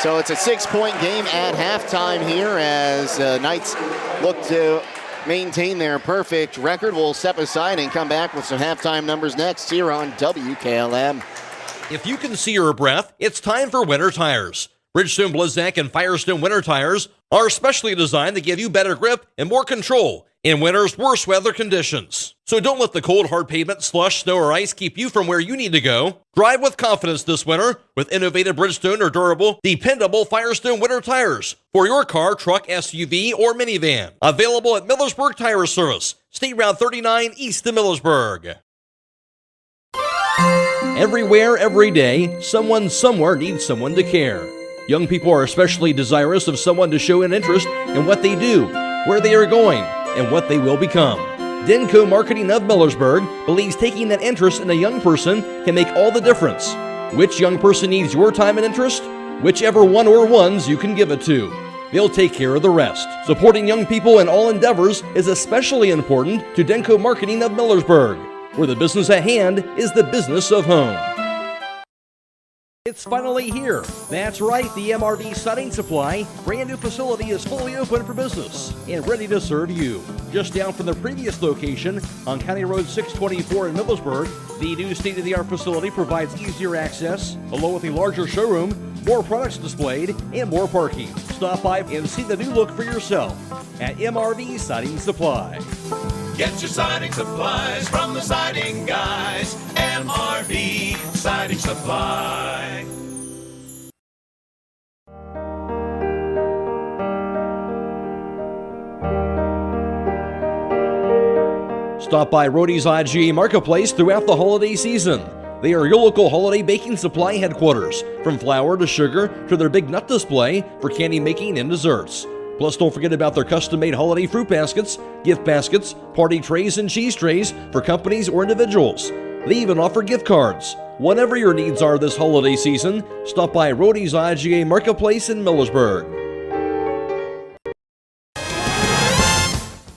So it's a 6-point game at halftime here as Knights look to maintain their perfect record. We'll step aside and come back with some halftime numbers next here on WKLM. If you can see your breath, it's time for winter tires. Bridgestone, Blizzak, and Firestone winter tires are specially designed to give you better grip and more control in winter's worst weather conditions. So don't let the cold, hard pavement, slush, snow, or ice keep you from where you need to go. Drive with confidence this winter with innovative Bridgestone or durable, dependable Firestone winter tires for your car, truck, SUV, or minivan. Available at Millersburg Tire Service, State Route 39 east of Millersburg. Everywhere, every day, someone somewhere needs someone to care. Young people are especially desirous of someone to show an interest in what they do, where they are going, and what they will become. Denko Marketing of Millersburg believes taking that interest in a young person can make all the difference. Which young person needs your time and interest? Whichever one or ones you can give it to. They'll take care of the rest. Supporting young people in all endeavors is especially important to Denko Marketing of Millersburg, where the business at hand is the business of home. It's finally here. That's right, the MRV Siding Supply brand new facility is fully open for business and ready to serve you. Just down from the previous location on County Road 624 in Millersburg, the new state-of-the-art facility provides easier access, along with a larger showroom, more products displayed, and more parking. Stop by and see the new look for yourself at MRV Siding Supply. Get your siding supplies from the siding guys. MRV Siding Supply. Stop by Rody's IGA Marketplace throughout the holiday season. They are your local holiday baking supply headquarters, from flour to sugar to their big nut display for candy making and desserts. Plus, don't forget about their custom-made holiday fruit baskets, gift baskets, party trays, and cheese trays for companies or individuals. They even offer gift cards. Whatever your needs are this holiday season, stop by Rody's IGA Marketplace in Millersburg.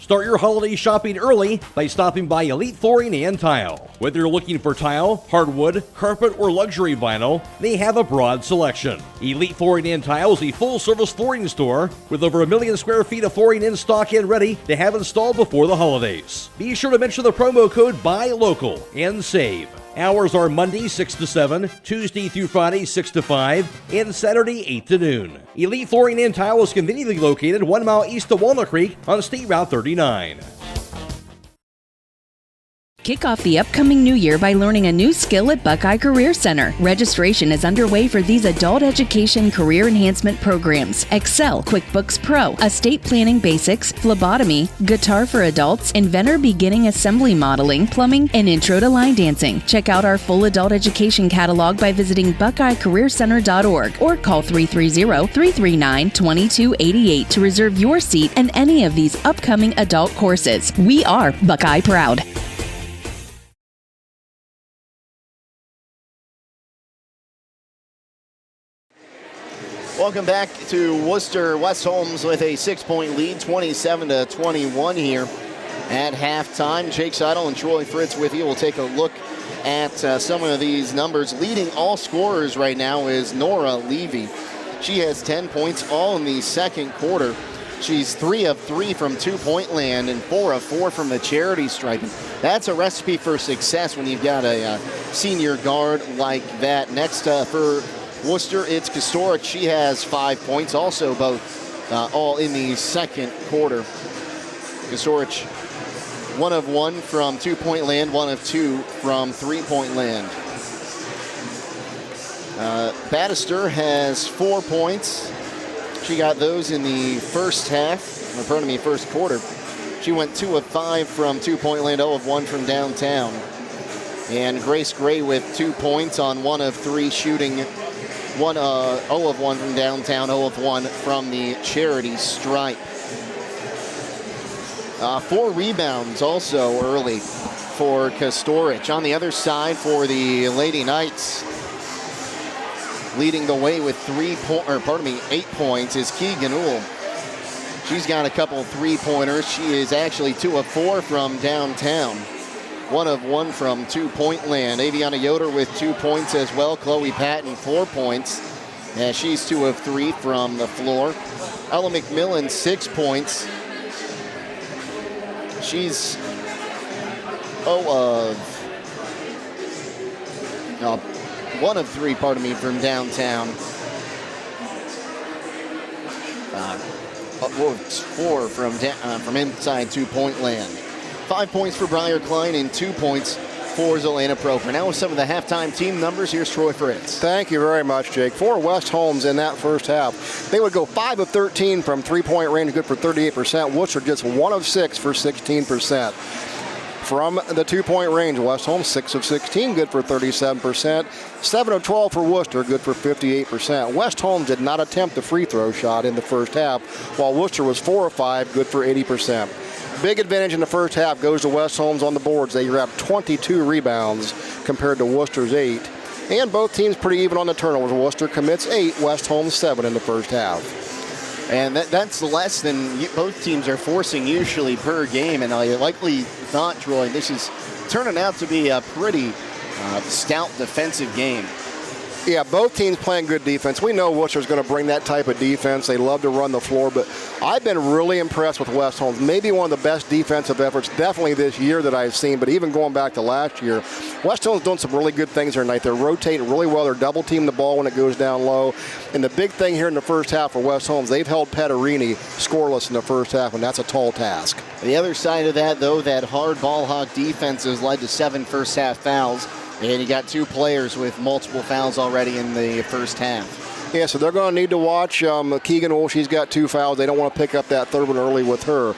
Start your holiday shopping early by stopping by Elite Flooring and Tile. Whether you're looking for tile, hardwood, carpet, or luxury vinyl, they have a broad selection. Elite Flooring and Tile is a full-service flooring store with over 1 million square feet of flooring in stock and ready to have installed before the holidays. Be sure to mention the promo code BUYLOCAL and save. Hours are Monday 6 to 7, Tuesday through Friday 6 to 5, and Saturday 8 to noon. Elite Flooring and Tile is conveniently located 1 mile east of Walnut Creek on State Route 39. Kick off the upcoming new year by learning a new skill at Buckeye Career Center. Registration is underway for these adult education career enhancement programs: Excel, QuickBooks Pro, Estate Planning Basics, Phlebotomy, Guitar for Adults, Inventor Beginning Assembly Modeling, Plumbing, and Intro to Line Dancing. Check out our full adult education catalog by visiting BuckeyeCareerCenter.org or call 330-339-2288 to reserve your seat in any of these upcoming adult courses. We are Buckeye Proud. Welcome back to Wooster. West Holmes with a 6-point lead, 27-21 here at halftime. Jake Sidle and Troy Fritz with you. We'll take a look at some of these numbers. Leading all scorers right now is Nora Levy. She has 10 points all in the second quarter. She's 3 of 3 from two-point land and 4 of 4 from the charity stripe. That's a recipe for success when you've got a senior guard like that. Next for Wooster, it's Kostorich. She has 5 points, also both all in the second quarter. Kostorich, 1 of 1 from two-point land, 1 of 2 from three-point land. Battister has 4 points. She got those in the first quarter. She went 2 of 5 from two-point land, 0 of 1 from downtown. And Grace Gray with 2 points on 1 of 3 shooting. 0 of 1 from downtown, 0 of 1 from the charity stripe. 4 rebounds also early for Kostorich. On the other side for the Lady Knights, leading the way with 8 points is Keegan Uhl. She's got a couple 3-pointers. She is actually 2 of 4 from downtown. 1 of 1 from two-point land. Aviana Yoder with 2 points as well. Chloe Patton, 4 points. And she's 2 of 3 from the floor. Ella McMillan, 6 points. She's 1 of 3, from downtown. 4 from inside two-point land. 5 points for Briar Klein and 2 points for Zelena Proper. Now with some of the halftime team numbers, here's Troy Fritz. Thank you very much, Jake. For West Holmes in that first half, they would go 5 of 13 from three-point range, good for 38%. Wooster gets 1 of 6 for 16%. From the two-point range, West Holmes 6 of 16, good for 37%. 7 of 12 for Wooster, good for 58%. West Holmes did not attempt the free throw shot in the first half, while Wooster was 4 of 5, good for 80%. Big advantage in the first half goes to West Holmes on the boards. They grabbed 22 rebounds compared to Wooster's 8. And both teams pretty even on the turnovers. Wooster commits 8, West Holmes 7 in the first half. And that's less than both teams are forcing usually per game. And I likely thought, Troy, this is turning out to be a pretty stout defensive game. Yeah, both teams playing good defense. We know Worcester's going to bring that type of defense. They love to run the floor, but I've been really impressed with West Holmes. Maybe one of the best defensive efforts definitely this year that I've seen, but even going back to last year, West Holmes doing some really good things here tonight. They're rotating really well. They're double-teaming the ball when it goes down low. And the big thing here in the first half for West Holmes, they've held Patarini scoreless in the first half, and that's a tall task. The other side of that, though, that hard ball hawk defense has led to 7 first-half fouls. And you got 2 players with multiple fouls already in the first half. Yeah, so they're going to need to watch Keegan Uhl. She's got 2 fouls. They don't want to pick up that third one early with her.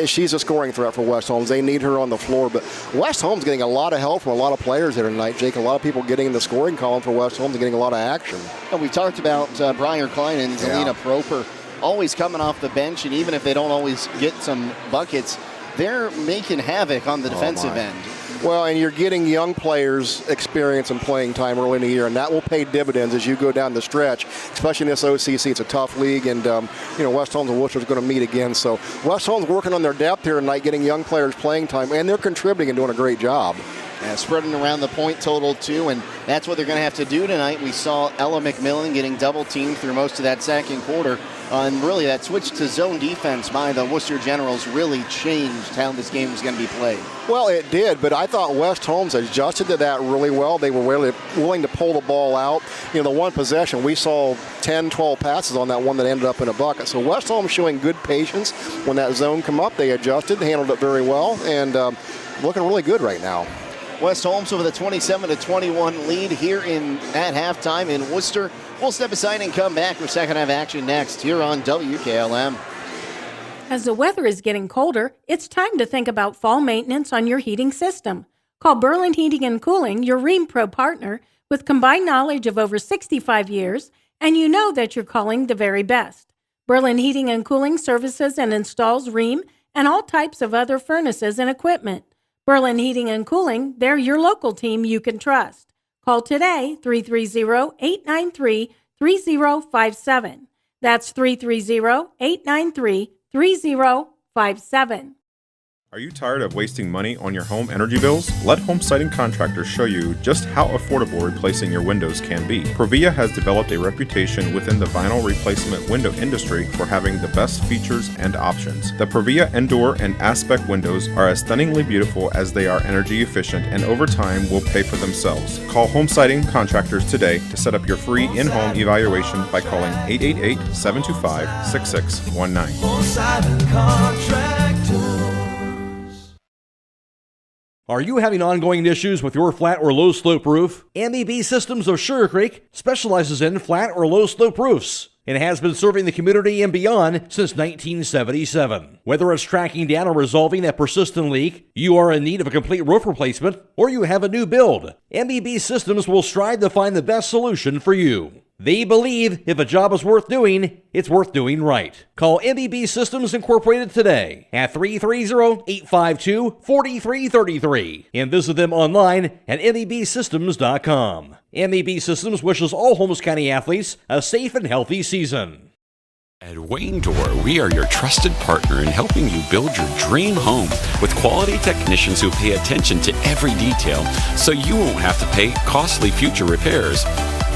She's a scoring threat for West Holmes. They need her on the floor. But West Holmes getting a lot of help from a lot of players here tonight, Jake. A lot of people getting in the scoring column for West Holmes and getting a lot of action. And we talked about Briar Klein and Zelena Proper always coming off the bench. And even if they don't always get some buckets, they're making havoc on the defensive end. Well, and you're getting young players experience and playing time early in the year, and that will pay dividends as you go down the stretch, especially in this OCC. It's a tough league, and West Holmes and Worcester is going to meet again. So West Holmes working on their depth here tonight, getting young players playing time, and they're contributing and doing a great job. Yeah, spreading around the point total, too, and that's what they're going to have to do tonight. We saw Ella McMillan getting double-teamed through most of that second quarter. And really, that switch to zone defense by the Worcester Generals really changed how this game was going to be played. Well, it did, but I thought West Holmes adjusted to that really well. They were really willing to pull the ball out. You know, the one possession, we saw 10, 12 passes on that one that ended up in a bucket. So West Holmes showing good patience. When that zone come up, they adjusted, handled it very well, and looking really good right now. West Holmes with a 27-21 lead here at halftime in Wooster. We'll step aside and come back with second half action next here on WKLM. As the weather is getting colder, it's time to think about fall maintenance on your heating system. Call Berlin Heating and Cooling, your Rheem Pro partner, with combined knowledge of over 65 years, and you know that you're calling the very best. Berlin Heating and Cooling services and installs Rheem and all types of other furnaces and equipment. Berlin Heating and Cooling, they're your local team you can trust. Call today, 330-893-3057. That's 330-893-3057. Are you tired of wasting money on your home energy bills? Let Home Siding Contractors show you just how affordable replacing your windows can be. Pregame has developed a reputation within the vinyl replacement window industry for having the best features and options. The Pregame Endure and Aspect windows are as stunningly beautiful as they are energy efficient, and over time will pay for themselves. Call Home Siding Contractors today to set up your free in-home evaluation by calling 888-725-6619. Home Siding Contractors. Are you having ongoing issues with your flat or low slope roof? MEB Systems of Sugar Creek specializes in flat or low slope roofs and has been serving the community and beyond since 1977. Whether it's tracking down or resolving a persistent leak, you are in need of a complete roof replacement, or you have a new build, MEB Systems will strive to find the best solution for you. They believe if a job is worth doing, it's worth doing right. Call MEB Systems Incorporated today at 330-852-4333 and visit them online at mebsystems.com. MEB Systems wishes all Holmes County athletes a safe and healthy season. At Wayne Door, we are your trusted partner in helping you build your dream home with quality technicians who pay attention to every detail so you won't have to pay costly future repairs.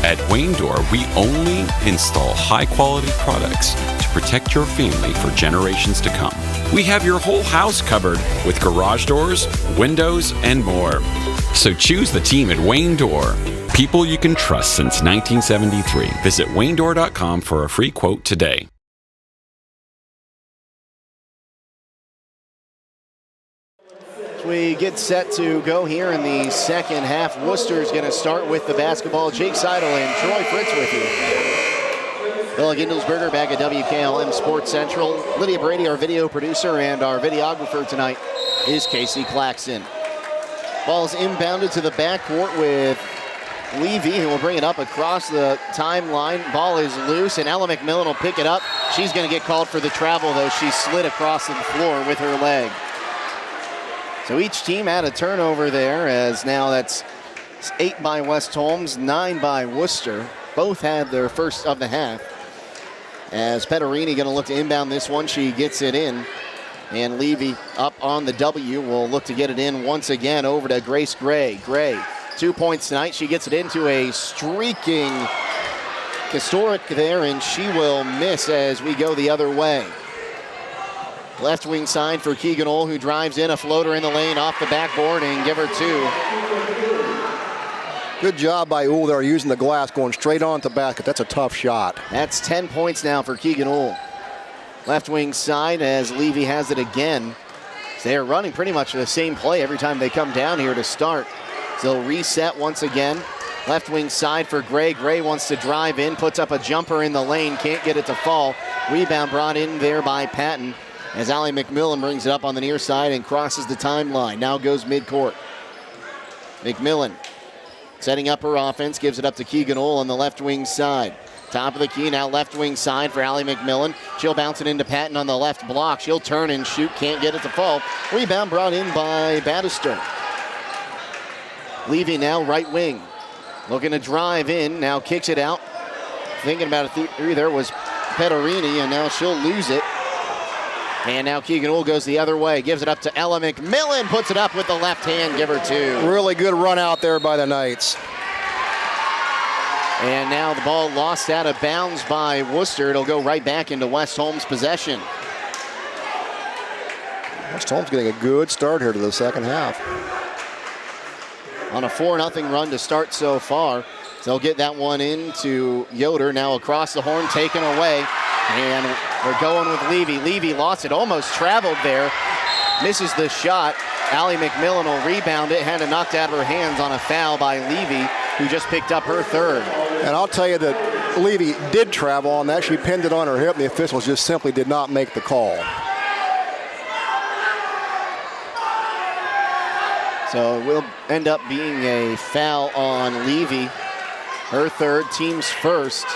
At Wayne Door, we only install high-quality products to protect your family for generations to come. We have your whole house covered with garage doors, windows, and more. So choose the team at Wayne Door. People you can trust since 1973. Visit waynedoor.com for a free quote today. We get set to go here in the second half. Worcester's going to start with the basketball. Jake Sidle and Troy Fritz with you. Bill Gindelsberger back at WKLM Sports Central. Lydia Brady, our video producer, and our videographer tonight is Casey Claxon. Ball's inbounded to the backcourt with Levy, who will bring it up across the timeline. Ball is loose, and Ella McMillan will pick it up. She's going to get called for the travel, though. She slid across the floor with her leg. So each team had a turnover there, as now that's 8 by West Holmes, 9 by Wooster. Both had their first of the half. As Petterini going to look to inbound this one, she gets it in. And Levy up on the W will look to get it in once again over to Grace Gray. Gray, 2 points tonight. She gets it into a streaking Historic there, and she will miss as we go the other way. Left wing side for Keegan Ole, who drives in a floater in the lane off the backboard and give her 2. Good job by Ole there, using the glass, going straight on to the basket. That's a tough shot. That's 10 points now for Keegan Ole. Left wing side as Levy has it again. They're running pretty much the same play every time they come down here to start. So they'll reset once again. Left wing side for Gray. Gray wants to drive in, puts up a jumper in the lane, can't get it to fall. Rebound brought in there by Patton, as Allie McMillan brings it up on the near side and crosses the timeline. Now goes midcourt. McMillan setting up her offense, gives it up to Keegan Ole on the left wing side. Top of the key, now left wing side for Allie McMillan. She'll bounce it into Patton on the left block. She'll turn and shoot, can't get it to fall. Rebound brought in by Bannister. Levy now right wing. Looking to drive in, now kicks it out. Thinking about a three there was Petterini, and now she'll lose it. And now Keegan Ole goes the other way, gives it up to Ella McMillan, puts it up with the left hand, give her 2. Really good run out there by the Knights. And now the ball lost out of bounds by Wooster. It'll go right back into West Holmes' possession. West Holmes getting a good start here to the second half. On a 4-0 run to start so far. They'll get that one into Yoder. Now across the horn, taken away. And we're going with Levy. Levy lost it, almost traveled there. Misses the shot. Allie McMillan will rebound it. Had it knocked out of her hands on a foul by Levy, who just picked up her third. And I'll tell you that Levy did travel on that. She pinned it on her hip, and the officials just simply did not make the call. So it will end up being a foul on Levy. Her third, team's first.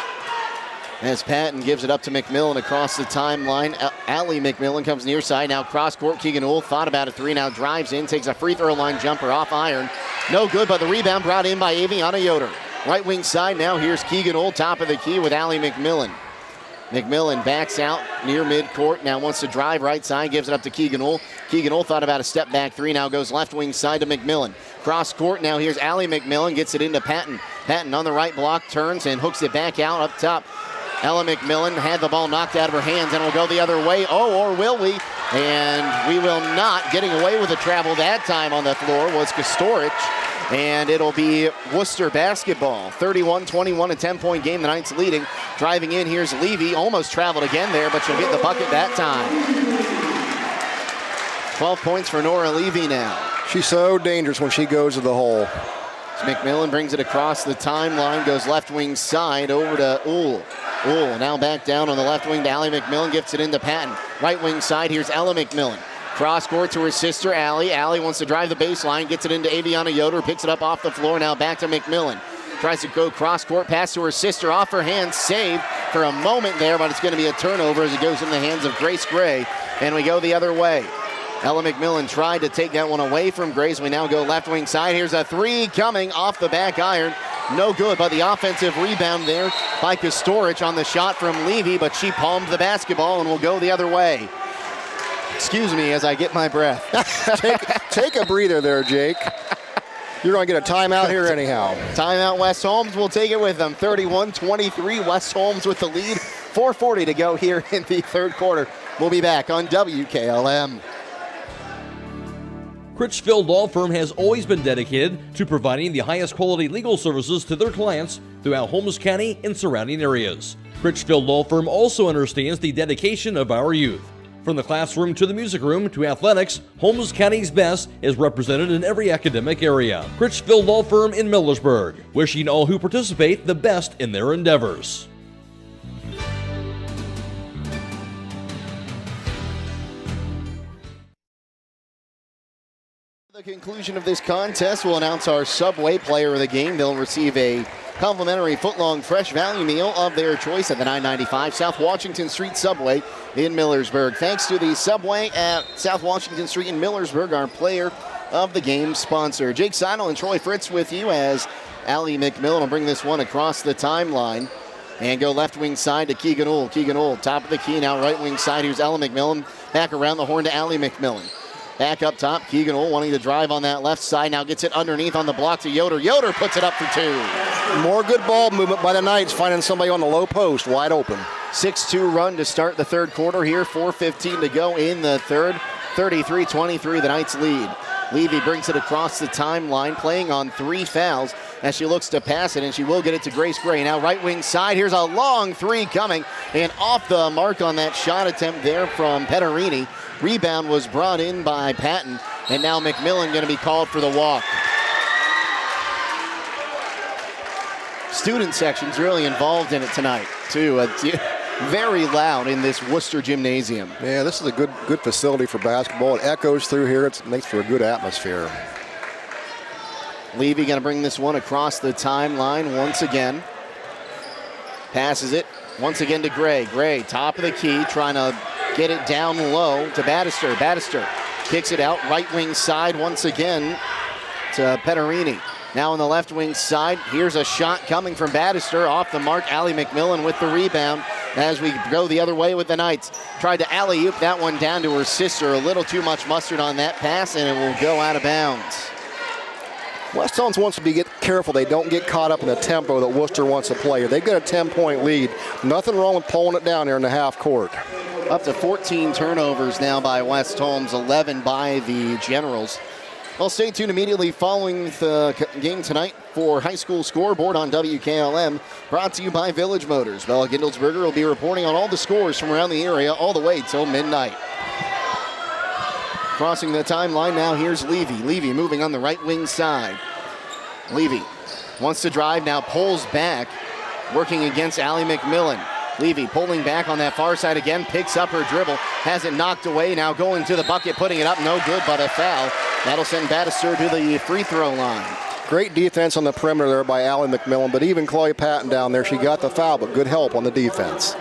As Patton gives it up to McMillan across the timeline. Allie McMillan comes near side. Now cross court. Keegan Ohl thought about a three. Now drives in. Takes a free throw line jumper off iron. No good, but the rebound brought in by Aviana Yoder. Right wing side. Now here's Keegan Ohl, top of the key with Allie McMillan. McMillan backs out near midcourt. Now wants to drive right side. Gives it up to Keegan Ohl. Keegan Ohl thought about a step back three. Now goes left wing side to McMillan. Cross court. Now here's Allie McMillan. Gets it into Patton. Patton on the right block. Turns and hooks it back out up top. Ella McMillan had the ball knocked out of her hands and will go the other way. Oh, or will we? And we will not. Getting away with the travel that time on the floor was Kostorich. And it'll be Wooster basketball. 31-21, a 10-point game. The Knights leading. Driving in, here's Levy. Almost traveled again there, but she'll get the bucket that time. 12 points for Nora Levy now. She's so dangerous when she goes to the hole. McMillan brings it across the timeline, goes left wing side over to Ohl. Ohl now back down on the left wing to Allie McMillan, gets it into Patton. Right wing side, here's Ella McMillan. Cross court to her sister, Allie. Allie wants to drive the baseline, gets it into Aviana Yoder, picks it up off the floor, now back to McMillan. Tries to go cross court, pass to her sister, off her hands, saved for a moment there, but it's going to be a turnover as it goes in the hands of Grace Gray, and we go the other way. Ella McMillan tried to take that one away from Grace. We now go left wing side. Here's a three coming off the back iron. No good, but the offensive rebound there by Kostorich on the shot from Levy, but she palmed the basketball and will go the other way. Excuse me as I get my breath. Take a breather there, Jake. You're going to get a timeout here anyhow. Timeout, West Holmes will take it with them. 31-23, West Holmes with the lead. 4:40 to go here in the third quarter. We'll be back on WKLM. Critchfield Law Firm has always been dedicated to providing the highest quality legal services to their clients throughout Holmes County and surrounding areas. Critchfield Law Firm also understands the dedication of our youth. From the classroom to the music room to athletics, Holmes County's best is represented in every academic area. Critchfield Law Firm in Millersburg, wishing all who participate the best in their endeavors. At the conclusion of this contest, we'll announce our Subway player of the game. They'll receive a complimentary foot-long fresh value meal of their choice at the 995 South Washington Street Subway in Millersburg. Thanks to the Subway at South Washington Street in Millersburg, our player of the game sponsor. Jake Sidle and Troy Fritz with you as Allie McMillan will bring this one across the timeline and go left wing side to Keegan Ohl. Keegan Ohl, top of the key, now right wing side. Here's Ella McMillan. Back around the horn to Allie McMillan. Back up top, Keegan Ohl wanting to drive on that left side. Now gets it underneath on the block to Yoder. Yoder puts it up for two. More good ball movement by the Knights, finding somebody on the low post, wide open. 6-2 run to start the third quarter here. 4:15 to go in the third. 33-23, the Knights lead. Levy brings it across the timeline, playing on 3 fouls as she looks to pass it, and she will get it to Grace Gray. Now right wing side, here's a long three coming, and off the mark on that shot attempt there from Petterini. Rebound was brought in by Patton, and now McMillan going to be called for the walk. Student section's really involved in it tonight, too. It's very loud in this Wooster gymnasium. Yeah, this is a good facility for basketball. It echoes through here. It makes for a good atmosphere. Levy going to bring this one across the timeline once again. Passes it once again to Gray. Gray, top of the key, trying to get it down low to Battister. Battister kicks it out right wing side once again to Petterini. Now on the left wing side, here's a shot coming from Battister off the mark. Allie McMillan with the rebound as we go the other way with the Knights. Tried to alley-oop that one down to her sister. A little too much mustard on that pass, and it will go out of bounds. West Holmes wants to get careful. They don't get caught up in the tempo that Wooster wants to play. They get a 10-point lead. Nothing wrong with pulling it down there in the half court. Up to 14 turnovers now by West Holmes, 11 by the Generals. Well, stay tuned immediately following the game tonight for High School Scoreboard on WKLM, brought to you by Village Motors. Bella Gindelsberger will be reporting on all the scores from around the area all the way till midnight. Crossing the timeline now, here's Levy. Levy moving on the right wing side. Levy wants to drive, now pulls back, working against Allie McMillan. Levy pulling back on that far side again, picks up her dribble, has it knocked away, now going to the bucket, putting it up, no good, but a foul. That'll send Battister to the free throw line. Great defense on the perimeter there by Allie McMillan, but even Chloe Patton down there, she got the foul, but good help on the defense.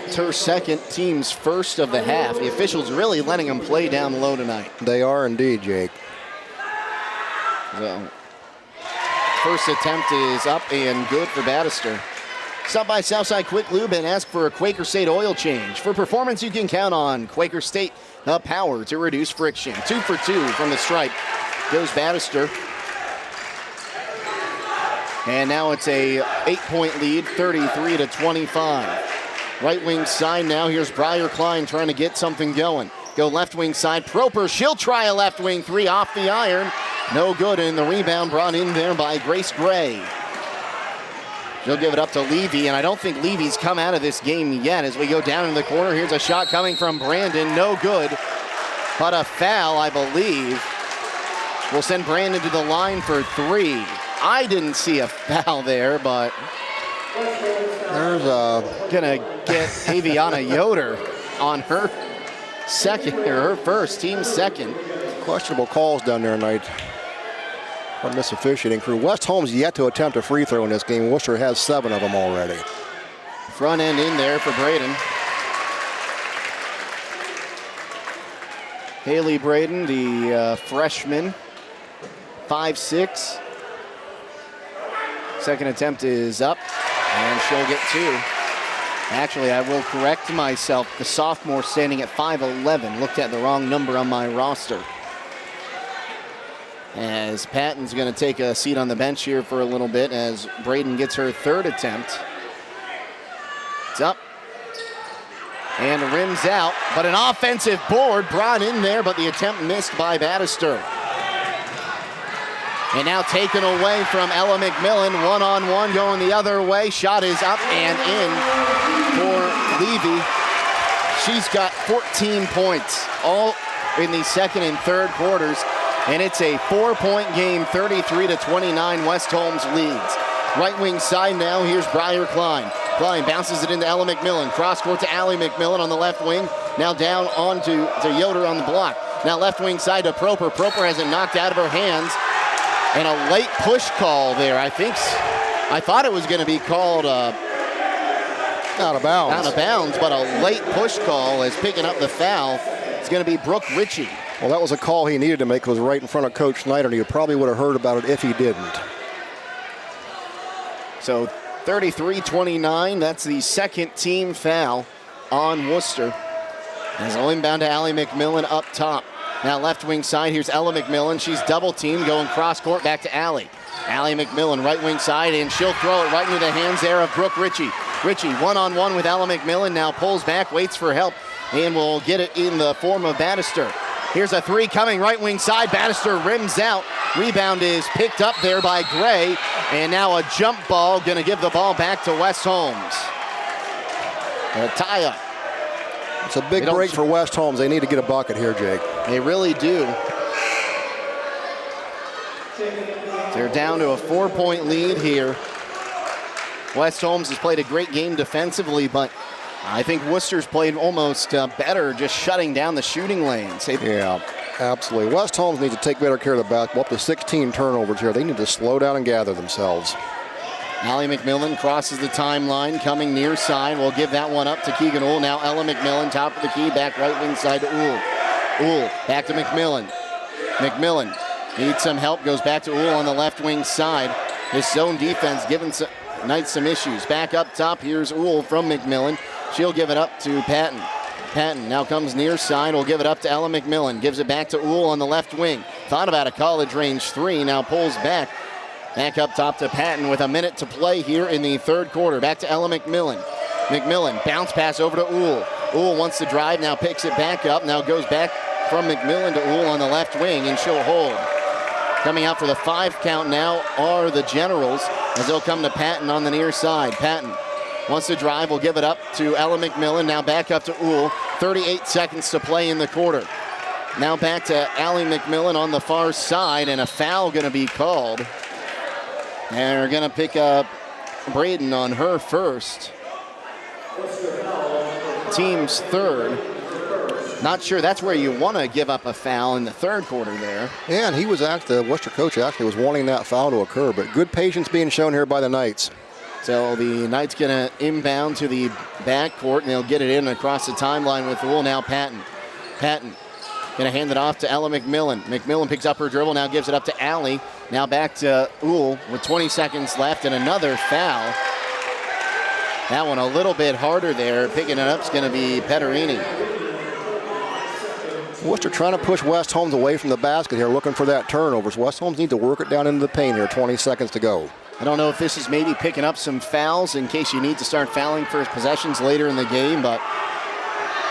It's her second, team's first of the half. The officials really letting them play down low tonight. They are indeed, Jake. So, first attempt is up and good for Battister. Stop by Southside Quick Lube and ask for a Quaker State oil change. For performance you can count on. Quaker State, the power to reduce friction. 2 for 2 from the stripe goes Battister. And now it's a 8-point lead, 33-25. Right wing side now, here's Briar Klein trying to get something going. Go left wing side, Proper, she'll try a left wing three off the iron. No good, and the rebound brought in there by Grace Gray. She'll give it up to Levy, and I don't think Levy's come out of this game yet. As we go down in the corner, here's a shot coming from Brandon, no good. But a foul, I believe, will send Brandon to the line for three. I didn't see a foul there, but there's gonna get Aviana Yoder on her second, or her first, team second. Questionable calls down there tonight from this officiating crew. West Holmes yet to attempt a free throw in this game. Wooster has 7 of them already. Front end in there for Braden. Haley Braden, the freshman, 5'6". Second attempt is up, and she'll get 2. Actually, I will correct myself. The sophomore standing at 5'11". Looked at the wrong number on my roster. As Patton's going to take a seat on the bench here for a little bit as Braden gets her third attempt. It's up. And rims out, but an offensive board brought in there, but the attempt missed by Battister. And now taken away from Ella McMillan, one-on-one going the other way. Shot is up and in for Levy. She's got 14 points, all in the second and third quarters. And it's a 4-point game, 33-29, West Holmes leads. Right wing side now, here's Briar Klein. Klein bounces it into Ella McMillan. Cross court to Allie McMillan on the left wing. Now down on to Yoder on the block. Now left wing side to Proper. Proper has it knocked out of her hands. And a late push call there. I thought it was going to be called out of bounds. Out of bounds, but a late push call is picking up the foul. It's going to be Brooke Ritchie. Well, that was a call he needed to make. It was right in front of Coach Snyder, and he probably would have heard about it if he didn't. So 33-29, that's the second team foul on Wooster. As a inbound to Allie McMillan up top. Now left wing side, here's Ella McMillan. She's double teamed, going cross court back to Allie. Allie McMillan, right wing side, and she'll throw it right into the hands there of Brooke Ritchie. Ritchie one-on-one with Ella McMillan, now pulls back, waits for help, and will get it in the form of Battister. Here's a three coming right wing side. Battister rims out. Rebound is picked up there by Gray. And now a jump ball, going to give the ball back to West Holmes. A tie-up. It's a big break for West Holmes. They need to get a bucket here, Jake. They really do. They're down to a 4-point lead here. West Holmes has played a great game defensively, but I think Worcester's played almost better just shutting down the shooting lanes. Yeah, absolutely. West Holmes needs to take better care of the basketball. Up to 16 turnovers here. They need to slow down and gather themselves. Allie McMillan crosses the timeline, coming near side. We'll give that one up to Keegan Uhl. Now Ella McMillan, top of the key, back right wing side to Uhl. Uhl, back to McMillan. McMillan needs some help, goes back to Uhl on the left wing side. His zone defense giving Knights some issues. Back up top, here's Uhl from McMillan. She'll give it up to Patton. Patton now comes near side. Will give it up to Ella McMillan. Gives it back to Uhl on the left wing. Thought about a college range three. Now pulls back. Back up top to Patton with a minute to play here in the third quarter. Back to Ella McMillan. McMillan, bounce pass over to Uhl. Uhl wants to drive, now picks it back up. Now goes back from McMillan to Uhl on the left wing, and she'll hold. Coming out for the 5 count now are the Generals, as they'll come to Patton on the near side. Patton wants to drive, will give it up to Ella McMillan. Now back up to Uhl. 38 seconds to play in the quarter. Now back to Allie McMillan on the far side, and a foul going to be called. And they're going to pick up Braden on her first. Team's third. Not sure that's where you want to give up a foul in the third quarter there. Yeah, and the Wooster coach actually was wanting that foul to occur, but good patience being shown here by the Knights. So the Knights going to inbound to the backcourt, and they'll get it in across the timeline with Uhl. Now Patton. Patton going to hand it off to Ella McMillan. McMillan picks up her dribble, now gives it up to Allie. Now back to Uhl with 20 seconds left, and another foul. That one a little bit harder there. Picking it up is going to be Petterini. Wooster trying to push West Holmes away from the basket here, looking for that turnover. So West Holmes need to work it down into the paint here. 20 seconds to go. I don't know if this is maybe picking up some fouls in case you need to start fouling for possessions later in the game, but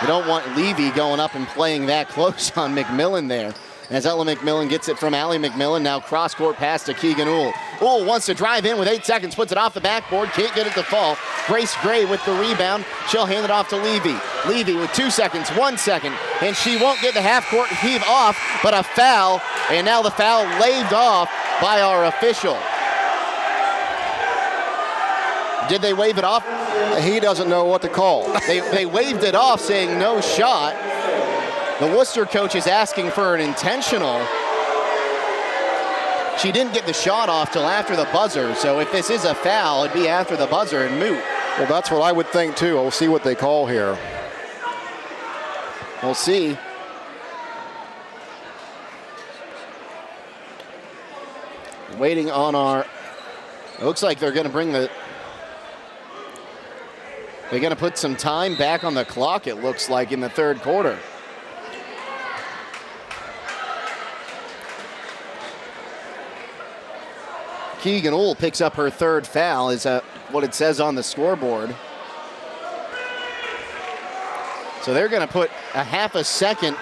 you don't want Levy going up and playing that close on McMillan there. As Ella McMillan gets it from Allie McMillan, now cross-court pass to Keegan Uhl. Uhl wants to drive in with 8 seconds, puts it off the backboard, can't get it to fall. Grace Gray with the rebound. She'll hand it off to Levy. Levy with 2 seconds, 1 second, and she won't get the half-court heave off, but a foul, and now the foul waved off by our official. Did they wave it off? He doesn't know what to call. They waved it off saying no shot. The Wooster coach is asking for an intentional. She didn't get the shot off till after the buzzer, so if this is a foul, it'd be after the buzzer and moot. Well, that's what I would think too. We'll see what they call here. We'll see. Waiting on our... It looks like they're going to bring the... They're going to put some time back on the clock, it looks like, in the third quarter. Keegan Uhl picks up her third foul, is what it says on the scoreboard. So they're going to put a half a second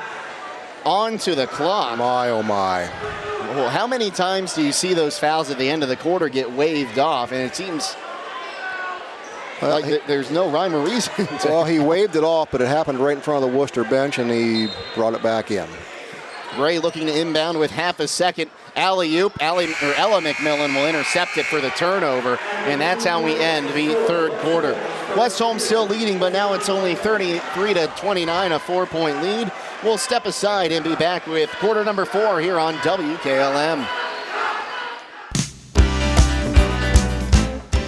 onto the clock. My, oh my. Well, how many times do you see those fouls at the end of the quarter get waved off? And it seems like there's no rhyme or reason. Well, he waved it off, but it happened right in front of the Wooster bench, and he brought it back in. Gray looking to inbound with half a second. Alley-oop. Ella McMillan will intercept it for the turnover, and that's how we end the third quarter. West Holmes still leading, but now it's only 33-29, a 4-point lead. We'll step aside and be back with quarter number 4 here on WKLM.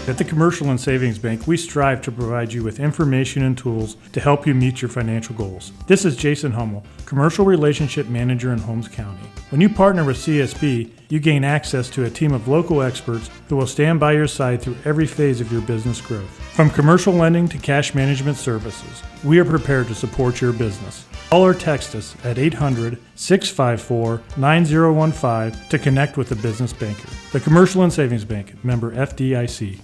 At the Commercial and Savings Bank, we strive to provide you with information and tools to help you meet your financial goals. This is Jason Hummel, Commercial Relationship Manager in Holmes County. When you partner with CSB, you gain access to a team of local experts who will stand by your side through every phase of your business growth. From commercial lending to cash management services, we are prepared to support your business. Call or text us at 800-654-9015 to connect with a business banker. The Commercial and Savings Bank, member FDIC.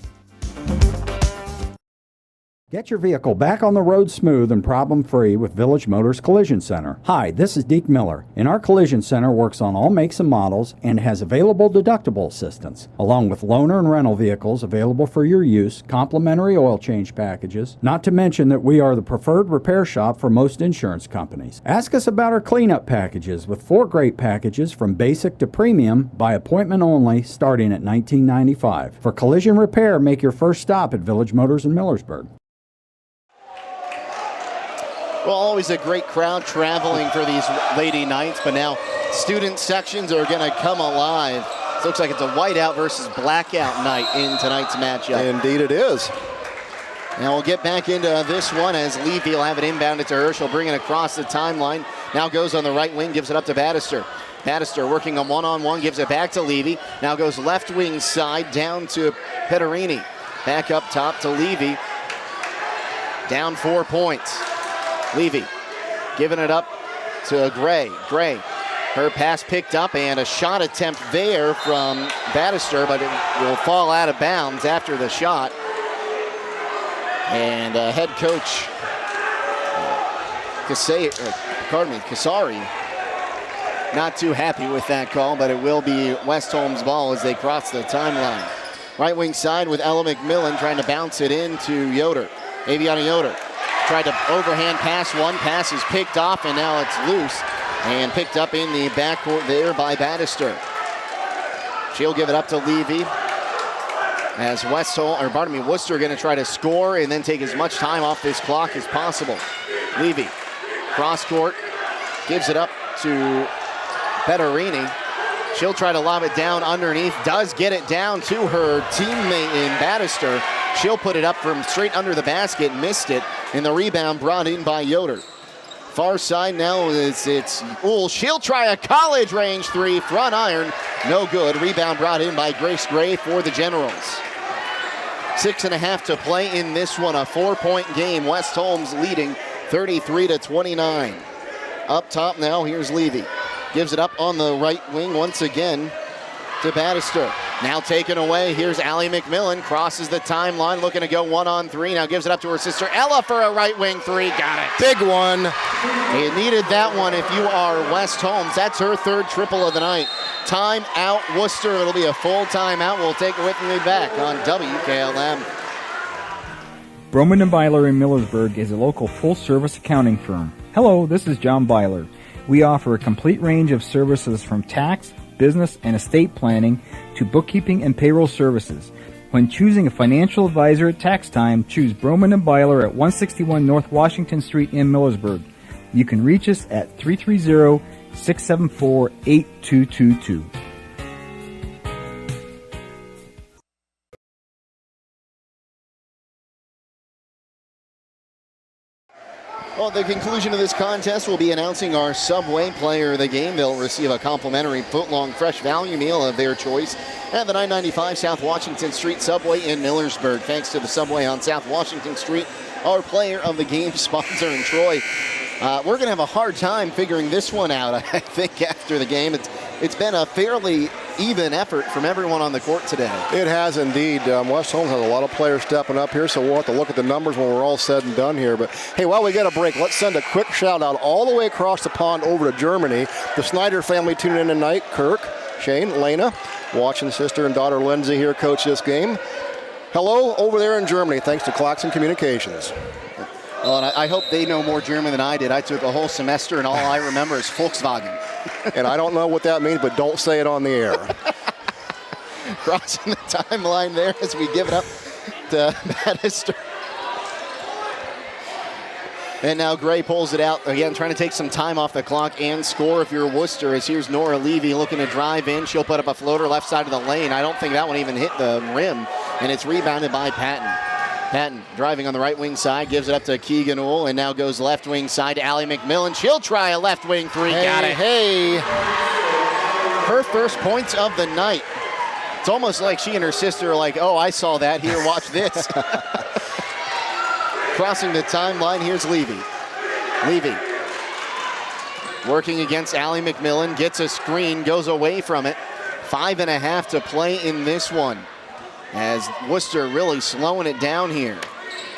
Get your vehicle back on the road smooth and problem-free with Village Motors Collision Center. Hi, this is Deke Miller, and our Collision Center works on all makes and models and has available deductible assistance, along with loaner and rental vehicles available for your use, complimentary oil change packages, not to mention that we are the preferred repair shop for most insurance companies. Ask us about our cleanup packages with 4 great packages from basic to premium by appointment only starting at $19.95. For collision repair, make your first stop at Village Motors in Millersburg. Well, always a great crowd traveling for these Lady Knights, but now student sections are going to come alive. It looks like it's a whiteout versus blackout night in tonight's matchup. Indeed it is. Now we'll get back into this one as Levy will have it inbounded to her. She'll bring it across the timeline. Now goes on the right wing, gives it up to Bannister. Bannister working on one-on-one, gives it back to Levy. Now goes left wing side down to Petterini. Back up top to Levy. Down 4 points. Levy giving it up to Gray. Gray, her pass picked up and a shot attempt there from Bannister, but it will fall out of bounds after the shot. And head coach Kasari not too happy with that call, but it will be West Holmes' ball as they cross the timeline. Right wing side with Ella McMillan trying to bounce it into Yoder. Aviana Yoder tried to overhand pass. One pass is picked off, and now it's loose and picked up in the backcourt there by Bannister. She'll give it up to Levy as Wooster going to try to score and then take as much time off this clock as possible. Levy, cross court, gives it up to Petterini. She'll try to lob it down underneath, does get it down to her teammate in Bannister. She'll put it up from straight under the basket, missed it, and the rebound brought in by Yoder. Far side now it's Uhl. She'll try a college range three, front iron, no good. Rebound brought in by Grace Gray for the Generals. 6.5 to play in this one, a 4-point game. West Holmes leading 33-29. Up top now, here's Levy. Gives it up on the right wing once again to Bannister. Now taken away, here's Allie McMillan, crosses the timeline, looking to go 1-on-3. Now gives it up to her sister Ella for a right wing three, got it. Big one. You needed that one if you are West Holmes. That's her third triple of the night. Time out, Wooster. It'll be a full timeout. We'll take it with me back on WKLM. Broman & Byler in Millersburg is a local full-service accounting firm. Hello, this is John Byler. We offer a complete range of services from tax, business, and estate planning to bookkeeping and payroll services. When choosing a financial advisor at tax time, choose Broman & Byler at 161 North Washington Street in Millersburg. You can reach us at 330-674-8222. Well, at the conclusion of this contest, we'll be announcing our Subway player of the game. They'll receive a complimentary foot-long fresh value meal of their choice at the 995 South Washington Street Subway in Millersburg. Thanks to the Subway on South Washington Street, our player of the game sponsor in Troy. We're going to have a hard time figuring this one out, I think, after the game. It's been a fairly even effort from everyone on the court today. It has indeed. West Holmes has a lot of players stepping up here, so we'll have to look at the numbers when we're all said and done here. But, hey, while we get a break, let's send a quick shout-out all the way across the pond over to Germany. The Snyder family tuning in tonight. Kirk, Shane, Lena, watching sister and daughter Lindsay here coach this game. Hello over there in Germany, thanks to Claxon Communications. Well, and I hope they know more German than I did. I took a whole semester, and all I remember is Volkswagen. And I don't know what that means, but don't say it on the air. Crossing the timeline there as we give it up to Bannister. And now Gray pulls it out again, trying to take some time off the clock and score if you're Wooster. As here's Nora Levy looking to drive in. She'll put up a floater left side of the lane. I don't think that one even hit the rim, and it's rebounded by Patton. Patton driving on the right wing side, gives it up to Keegan Uhl, and now goes left wing side to Allie McMillan. She'll try a left wing three. Got it. Hey. Her first points of the night. It's almost like she and her sister are like, oh, I saw that. Here, watch this. Crossing the timeline, here's Levy. Levy working against Allie McMillan, gets a screen, goes away from it. 5.5 to play in this one, as Wooster really slowing it down here.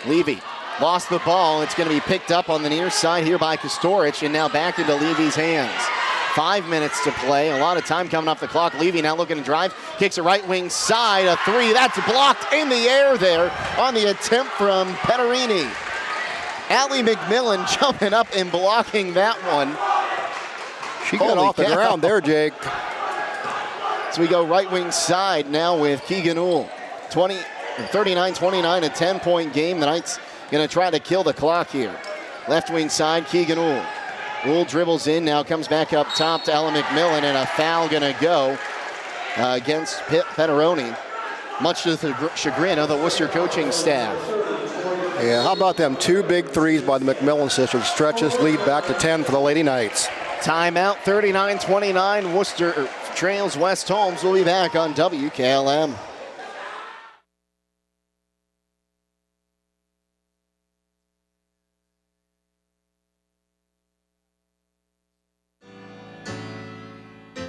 Levy lost the ball. It's going to be picked up on the near side here by Kostorich, and now back into Levy's hands. 5 minutes to play. A lot of time coming off the clock. Levy now looking to drive. Kicks a right wing side. A three. That's blocked in the air there on the attempt from Petterini. Allie McMillan jumping up and blocking that one. She got off the ground there, Jake. So we go right wing side now with Keegan Uhl. 39-29, a 10-point game. The Knights going to try to kill the clock here. Left wing side, Keegan Uhl. Uhl dribbles in, now comes back up top to Ella McMillan, and a foul going to go against Petteroni, much to the chagrin of the Wooster coaching staff. Yeah, how about them two big threes by the McMillan sisters? Stretches lead back to 10 for the Lady Knights. Timeout, 39-29. Wooster trails West Holmes. We'll be back on WKLM.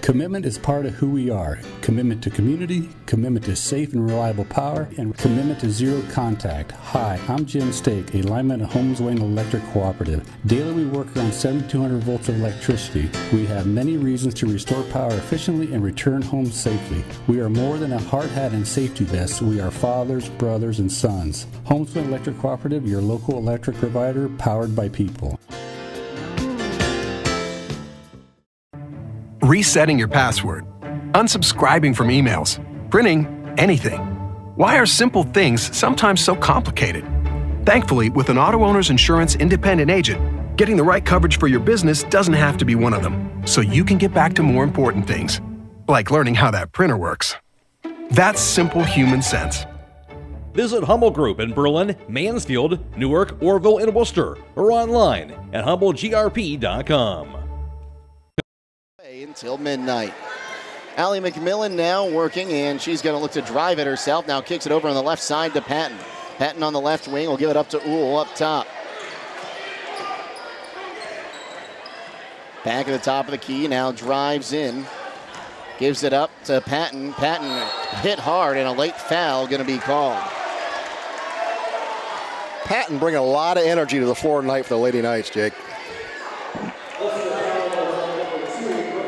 Commitment is part of who we are. Commitment to community, commitment to safe and reliable power, and commitment to zero contact. Hi, I'm Jim Stake, a lineman at Holmes Lady Electric Cooperative. Daily we work around 7,200 volts of electricity. We have many reasons to restore power efficiently and return home safely. We are more than a hard hat and safety vest. We are fathers, brothers, and sons. Holmes Lady Electric Cooperative, your local electric provider, powered by people. Resetting your password, unsubscribing from emails, printing anything. Why are simple things sometimes so complicated? Thankfully, with an auto owner's insurance independent agent, getting the right coverage for your business doesn't have to be one of them, so you can get back to more important things, like learning how that printer works. That's simple human sense. Visit Hummel Group in Berlin, Mansfield, Newark, Orville, and Worcester, or online at humblegrp.com. Until midnight. Allie McMillan now working, and she's going to look to drive it herself. Now kicks it over on the left side to Patton. Patton on the left wing will give it up to Uhl up top. Back at the top of the key, now drives in. Gives it up to Patton. Patton hit hard, and a late foul going to be called. Patton bringing a lot of energy to the floor tonight for the Lady Knights, Jake.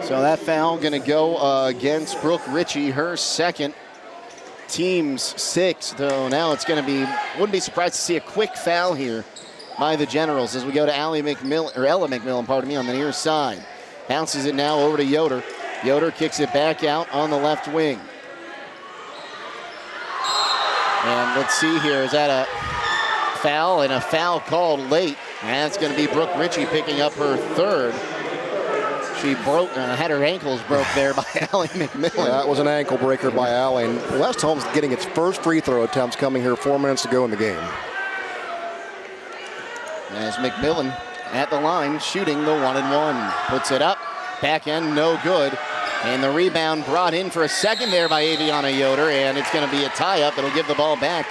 So that foul going to go against Brooke Ritchie, her second, team's sixth. Though now it's going to be, wouldn't be surprised to see a quick foul here by the Generals as we go to Ella McMillan, on the near side. Bounces it now over to Yoder. Yoder kicks it back out on the left wing. And let's see here, is that a foul? And a foul called late. And that's going to be Brooke Ritchie picking up her third. She had her ankles broke there by Allie McMillan. Yeah, that was an ankle breaker by Allie. And West Holmes getting its first free throw attempts coming here 4 minutes to go in the game. As McMillan at the line shooting the 1-and-1. Puts it up, back end no good. And the rebound brought in for a second there by Aviana Yoder, and it's going to be a tie-up. It'll give the ball back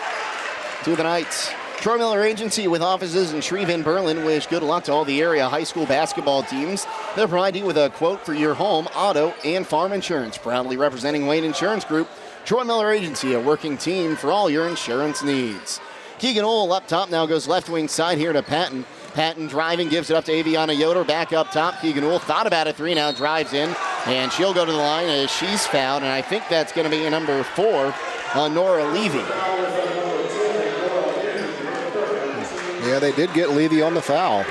to the Knights. Troy Miller Agency with offices in Shreve and Berlin wish good luck to all the area high school basketball teams. They'll provide you with a quote for your home, auto, and farm insurance. Proudly representing Wayne Insurance Group, Troy Miller Agency, a working team for all your insurance needs. Keegan Ohl up top now goes left wing side here to Patton. Patton driving, gives it up to Aviana Yoder, back up top. Keegan Ohl thought about a three, now drives in, and she'll go to the line as she's fouled, and I think that's going to be number 4, Nora Levy. Yeah, they did get Levy on the foul.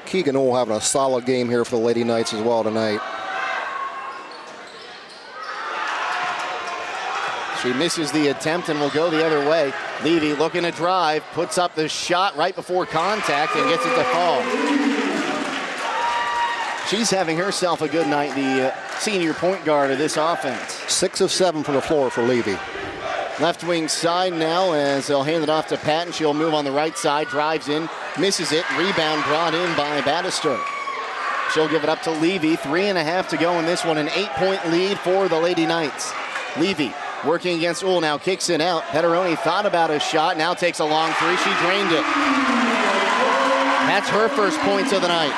Keegan Ohl having a solid game here for the Lady Knights as well tonight. She misses the attempt and will go the other way. Levy looking to drive, puts up the shot right before contact and gets it to fall. She's having herself a good night, the senior point guard of this offense. 6 of 7 from the floor for Levy. Left wing side now as they'll hand it off to Patton. She'll move on the right side, drives in, misses it. Rebound brought in by Bannister. She'll give it up to Levy. 3.5 to go in this one. An 8-point lead for the Lady Knights. Levy working against Uhl now, kicks it out. Petteroni thought about a shot, now takes a long three. She drained it. That's her first points of the night.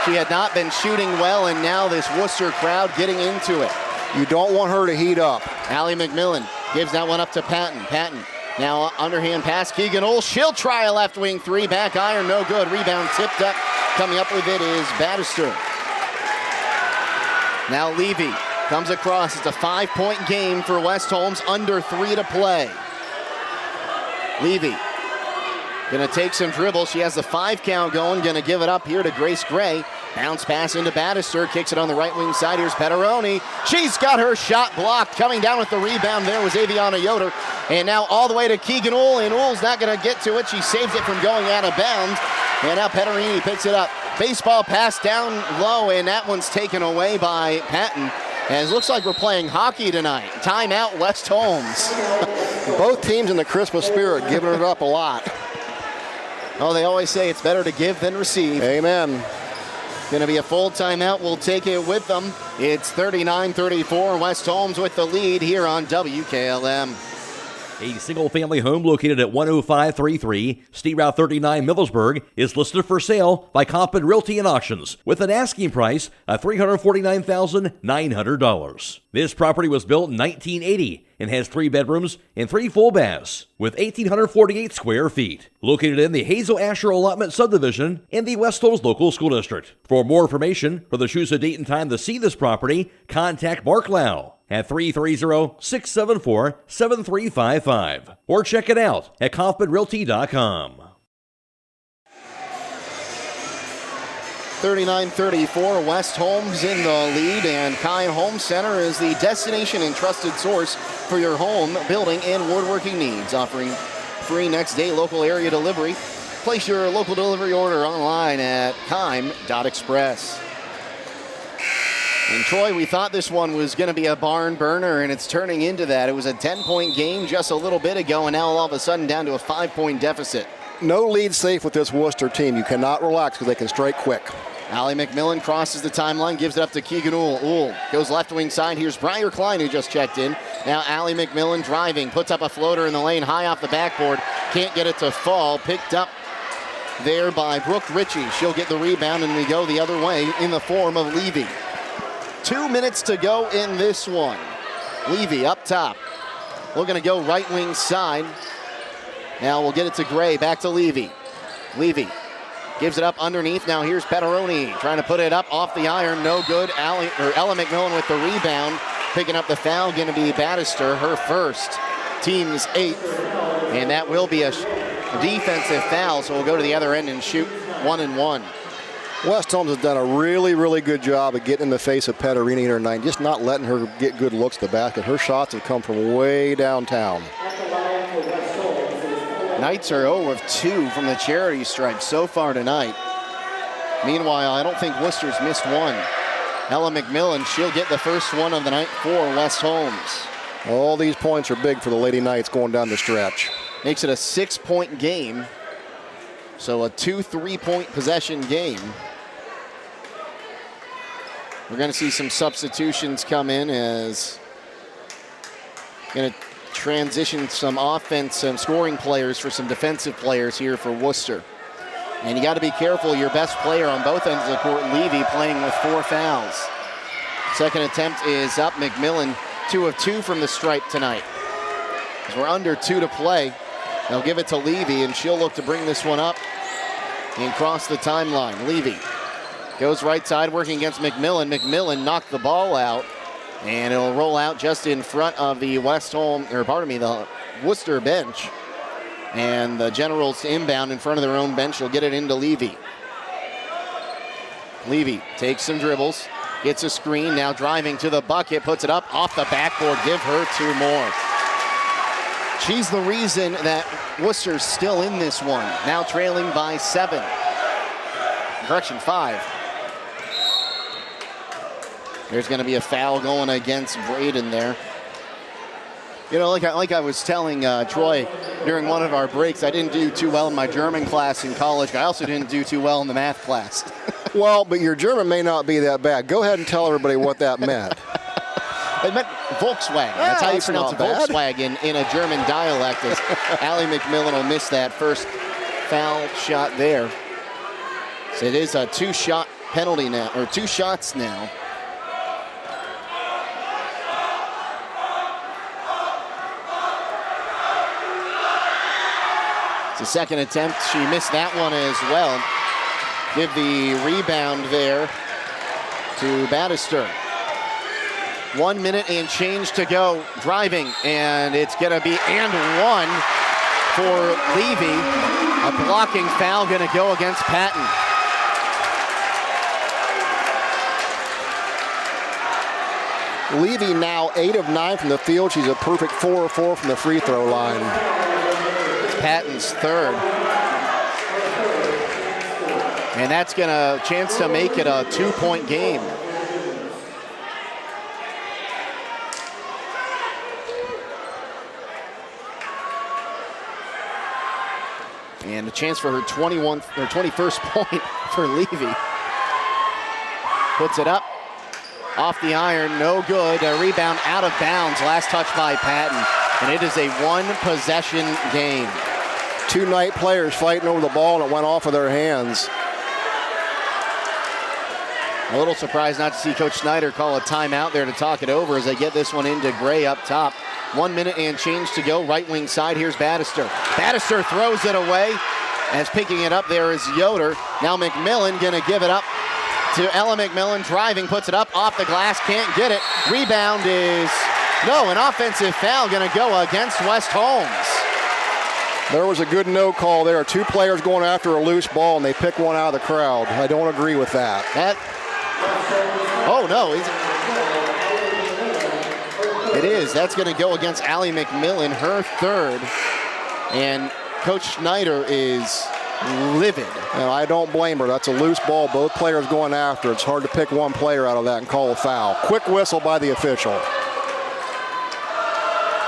She had not been shooting well, and now this Wooster crowd getting into it. You don't want her to heat up. Allie McMillan gives that one up to Patton. Patton now underhand pass. Keegan Ohl, she'll try a left wing three. Back iron, no good. Rebound tipped up. Coming up with it is Bannister. Now Levy comes across. It's a 5-point game for West Holmes. Under 3 to play. Levy gonna take some dribbles. She has the 5 count going. Gonna give it up here to Grace Gray. Bounce pass into Bannister, kicks it on the right wing side. Here's Petteroni. She's got her shot blocked. Coming down with the rebound there was Aviana Yoder. And now all the way to Keegan Ohl, and Ohl's not going to get to it. She saves it from going out of bounds. And now Petterini picks it up. Baseball pass down low, and that one's taken away by Patton. And it looks like we're playing hockey tonight. Timeout, West Holmes. Both teams in the Christmas spirit giving it up a lot. Oh, they always say it's better to give than receive. Amen. Going to be a full timeout. We'll take it with them. It's 39-34. West Holmes with the lead here on WKLM. A single-family home located at 10533 State Route 39 Millersburg is listed for sale by Compton Realty and Auctions with an asking price of $349,900. This property was built in 1980 and has 3 bedrooms and 3 full baths with 1,848 square feet. Located in the Hazel Asher Allotment Subdivision in the West Holmes Local School District. For more information or to choose a date and time to see this property, contact Mark Lau at 330-674-7355 or check it out at kaufmanrealty.com. 39-34, West Holmes in the lead, and Kine Home Center is the destination and trusted source for your home, building, and woodworking needs, offering free next-day local area delivery. Place your local delivery order online at kime.express. In Troy, we thought this one was going to be a barn burner, and it's turning into that. It was a 10-point game just a little bit ago, and now all of a sudden down to a 5-point deficit. No lead safe with this Wooster team. You cannot relax because they can strike quick. Allie McMillan crosses the timeline, gives it up to Keegan Uhl. Uhl goes left wing side. Here's Briar Klein, who just checked in. Now Allie McMillan driving, puts up a floater in the lane, high off the backboard. Can't get it to fall. Picked up there by Brooke Ritchie. She'll get the rebound, and we go the other way in the form of Levy. 2 minutes to go in this one. Levy up top. We're going to go right wing side. Now we'll get it to Gray, back to Levy. Levy gives it up underneath. Now here's Petteroni trying to put it up off the iron. No good. Ella McMillan with the rebound. Picking up the foul, going to be Battister, her first, team's 8th. And that will be a defensive foul, so we'll go to the other end and shoot 1-1. West Holmes has done a really, really good job of getting in the face of Petterini in her 9, just not letting her get good looks at the basket. Her shots have come from way downtown. Knights are 0 of 2 from the charity stripe so far tonight. Meanwhile, I don't think Worcester's missed one. Ella McMillan, she'll get the first one of the night for West Holmes. All these points are big for the Lady Knights going down the stretch. Makes it a 6-point game. So a 2 3-point possession game. We're going to see some substitutions come in as going to transition some offense, some scoring players for some defensive players here for Wooster. And you got to be careful. Your best player on both ends of the court, Levy, playing with 4 fouls. Second attempt is up. McMillan, 2 of 2 from the stripe tonight. As we're under 2 to play, they'll give it to Levy, and she'll look to bring this one up and cross the timeline. Levy goes right side, working against McMillan. McMillan knocked the ball out, and it'll roll out just in front of the the Wooster bench. And the Generals inbound in front of their own bench. Will get it into Levy. Levy takes some dribbles, gets a screen, now driving to the bucket, puts it up off the backboard. Give her 2 more. She's the reason that Worcester's still in this one, now trailing by 7. Correction, 5. There's going to be a foul going against Braden there. You know, like I was telling Troy during one of our breaks, I didn't do too well in my German class in college. I also didn't do too well in the math class. Well, but your German may not be that bad. Go ahead and tell everybody what that meant. It meant Volkswagen. That's how you pronounce Volkswagen in a German dialect. As Allie McMillan will miss that first foul shot there. So it is a 2-shot penalty now, or 2 shots now. It's a second attempt. She missed that one as well. Give the rebound there to Battister. 1 minute and change to go. Driving, and it's going to be and 1 for Levy. A blocking foul going to go against Patton. Levy now 8 of 9 from the field. She's a perfect 4 of 4 from the free throw line. Patton's 3rd. And that's going to chance to make it a 2-point game. And a chance for her 21st point for Levy. Puts it up. Off the iron, no good. A rebound out of bounds. Last touch by Patton. and it is a one-possession game. Two Knight players fighting over the ball, and it went off of their hands. A little surprised not to see Coach Snyder call a timeout there to talk it over as they get this one into Gray up top. 1 minute and change to go. Right wing side, here's Bannister. Bannister throws it away. As picking it up there is Yoder. Now McMillan gonna give it up to Ella McMillan. Driving, puts it up off the glass, can't get it. Rebound is, no, an offensive foul gonna go against West Holmes. There was a good no call there. Two players going after a loose ball, and they pick one out of the crowd. I don't agree with that. Oh no, it is. That's going to go against Allie McMillan, her third. And Coach Snyder is livid. And I don't blame her. That's a loose ball. Both players going after. It's hard to pick one player out of that and call a foul. Quick whistle by the official.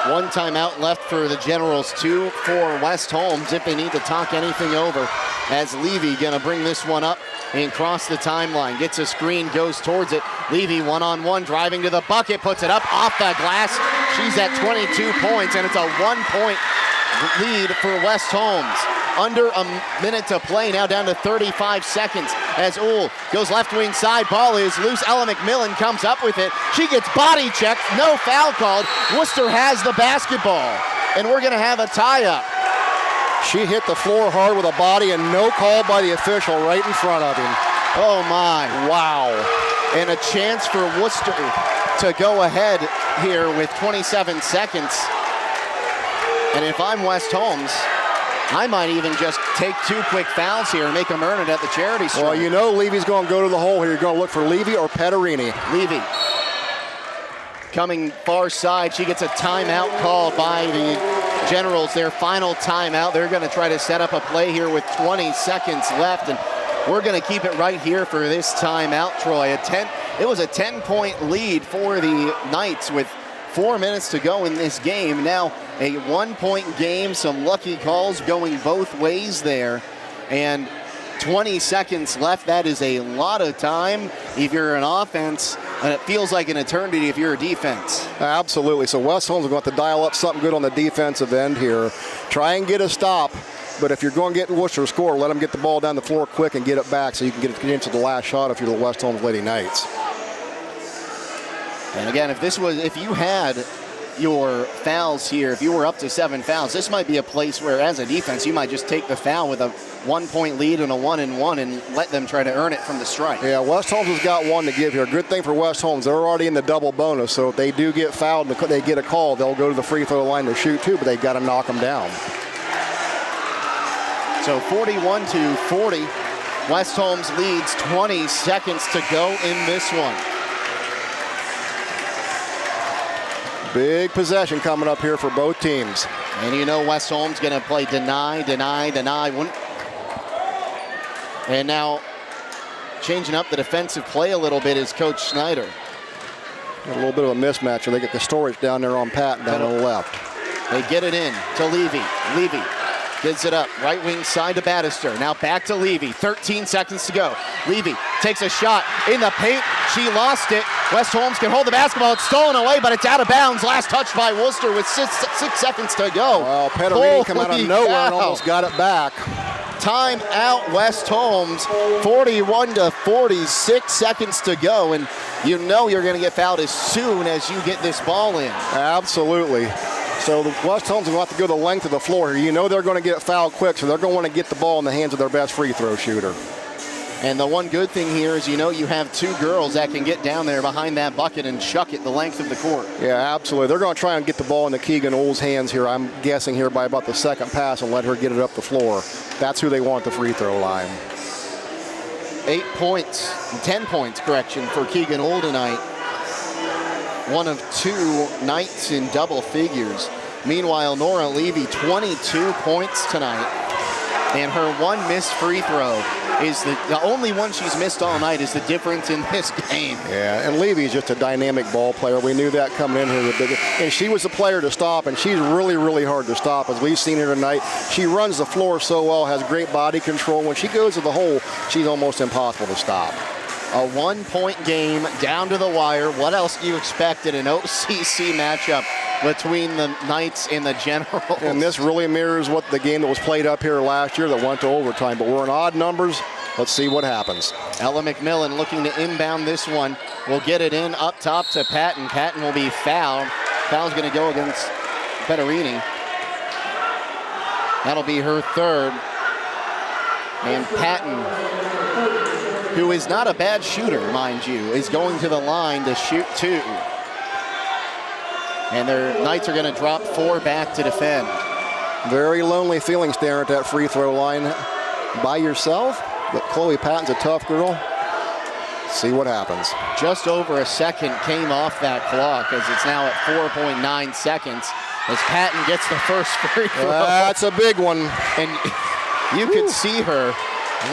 One timeout left for the Generals, 2 for West Holmes if they need to talk anything over. As Levy going to bring this one up and cross the timeline. Gets a screen, goes towards it. Levy one-on-one, driving to the bucket, puts it up off the glass. She's at 22 points, and it's a 1-point lead for West Holmes. Under a minute to play, now down to 35 seconds as Uhl goes left wing side. Ball is loose. Ella McMillan comes up with it. She gets body checked. No foul called. Worcester has the basketball, and we're going to have a tie-up. She hit the floor hard with a body, and no call by the official right in front of him. Oh, my. Wow. And a chance for Wooster to go ahead here with 27 seconds. And if I'm West Holmes, I might even just take 2 quick fouls here and make them earn it at the charity stripe. Well, you know Levy's going to go to the hole here. You're going to look for Levy or Petterini. Levy coming far side. She gets a timeout called by the Generals. Their final timeout. They're going to try to set up a play here with 20 seconds left, and we're going to keep it right here for this timeout, Troy. It was a 10-point lead for the Knights with 4 minutes to go in this game. Now a 1-point game, some lucky calls going both ways there, and 20 seconds left. That is a lot of time if you're an offense, and it feels like an eternity if you're a defense. Absolutely. So West Holmes is going to have to dial up something good on the defensive end here. Try and get a stop, but if you're going to get Worcester to score, let them get the ball down the floor quick and get it back so you can get into the last shot if you're the West Holmes Lady Knights. And again, if you had your fouls here, if you were up to 7 fouls, this might be a place where, as a defense, you might just take the foul with a 1-point lead and a 1-and-1 and let them try to earn it from the strike. Yeah, West Holmes has got one to give here. Good thing for West Holmes, they're already in the double bonus, so if they do get fouled and they get a call, they'll go to the free throw line to shoot too, but they've got to knock them down. So 41-40, West Holmes leads, 20 seconds to go in this one. Big possession coming up here for both teams. And you know West Holmes going to play deny. And now changing up the defensive play a little bit is Coach Snyder. Got a little bit of a mismatch, and they get the storage down there on Patton down on the left. They get it in to Levy. Levy gives it up, right wing side to Bannister. Now back to Levy, 13 seconds to go. Levy takes a shot in the paint. She lost it. West Holmes can hold the basketball. It's stolen away, but it's out of bounds. Last touch by Wooster with 6 seconds to go. Well, Petterini come out of nowhere and almost got it back. Time out West Holmes, 41-40, 6 seconds to go, and you know you're going to get fouled as soon as you get this ball in. Absolutely. So the West Holmes will have to go the length of the floor here. You know they're going to get fouled quick, so they're going to want to get the ball in the hands of their best free throw shooter. And the one good thing here is you know you have 2 girls that can get down there behind that bucket and chuck it the length of the court. Yeah, absolutely. They're going to try and get the ball into Keegan Uhl's hands here, I'm guessing here by about the second pass, and let her get it up the floor. That's who they want at the free throw line. 10 points, for Keegan Uhl tonight. One of 2 Knights in double figures. Meanwhile, Nora Levy, 22 points tonight. And her one missed free throw is the only one she's missed all night is the difference in this game. Yeah, and Levy's just a dynamic ball player. We knew that coming in here. And she was the player to stop, and she's really, really hard to stop. As we've seen her tonight, she runs the floor so well, has great body control. When she goes to the hole, she's almost impossible to stop. A 1-point game down to the wire. What else do you expect in an OCC matchup between the Knights and the Generals. And this really mirrors what the game that was played up here last year that went to overtime, but we're in odd numbers. Let's see what happens. Ella McMillan looking to inbound this one. Will get it in up top to Patton. Patton will be fouled. Foul's going to go against Betterini. That'll be her third. And Patton, who is not a bad shooter, mind you, is going to the line to shoot 2. And their Knights are going to drop 4 back to defend. Very lonely feeling staring at that free throw line by yourself, but Chloe Patton's a tough girl. See what happens. Just over a second came off that clock as it's now at 4.9 seconds as Patton gets the first free throw. That's a big one. And you could see her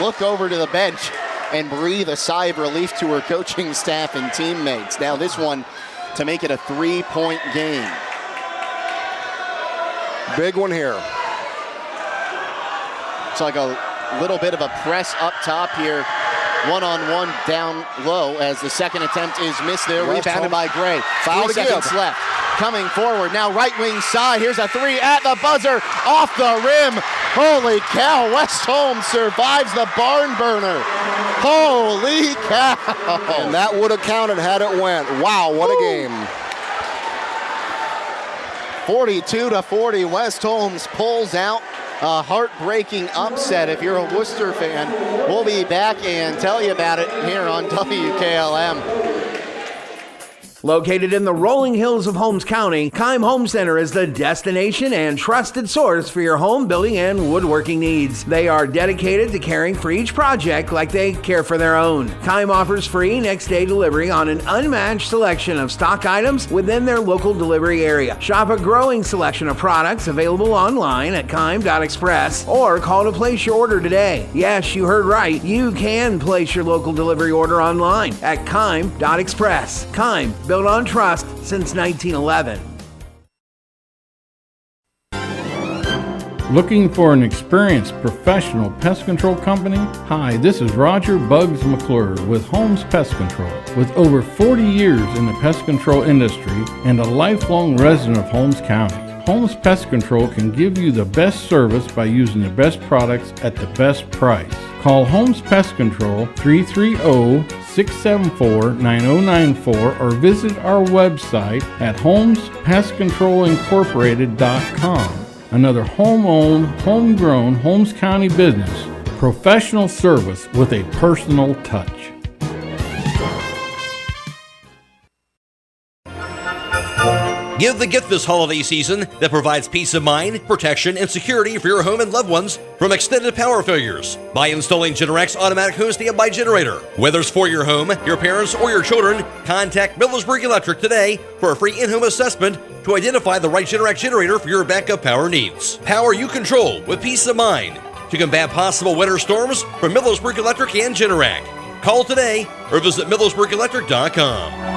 look over to the bench and breathe a sigh of relief to her coaching staff and teammates. Now this one to make it a 3-point game. Big one here. It's like a little bit of a press up top here. One-on-one down low as the second attempt is missed there. Rebounded by Gray. Foul 3 seconds left. Coming forward now, right wing side. Here's a 3 at the buzzer, off the rim. Holy cow, West Holmes survives the barn burner. Holy cow. And that would have counted had it went. Wow, what a game. 42-40, West Holmes pulls out a heartbreaking upset. If you're a Wooster fan, we'll be back and tell you about it here on WKLM. Located in the rolling hills of Holmes County, Keim Home Center is the destination and trusted source for your home building and woodworking needs. They are dedicated to caring for each project like they care for their own. Keim offers free next-day delivery on an unmatched selection of stock items within their local delivery area. Shop a growing selection of products available online at keim.express or call to place your order today. Yes, you heard right. You can place your local delivery order online at keim.express. Keim, built on trust since 1911. Looking for an experienced professional pest control company? Hi, this is Roger Bugs McClure with Holmes Pest Control. With over 40 years in the pest control industry and a lifelong resident of Holmes County, Holmes Pest Control can give you the best service by using the best products at the best price. Call Holmes Pest Control 330-674-9094 or visit our website at holmespestcontrolincorporated.com. Another home-owned, homegrown Holmes County business. Professional service with a personal touch. Give the gift this holiday season that provides peace of mind, protection, and security for your home and loved ones from extended power failures by installing Generac's automatic home standby generator. Whether it's for your home, your parents, or your children, contact Millersburg Electric today for a free in-home assessment to identify the right Generac generator for your backup power needs. Power you control with peace of mind to combat possible winter storms from Millersburg Electric and Generac. Call today or visit millersburgelectric.com.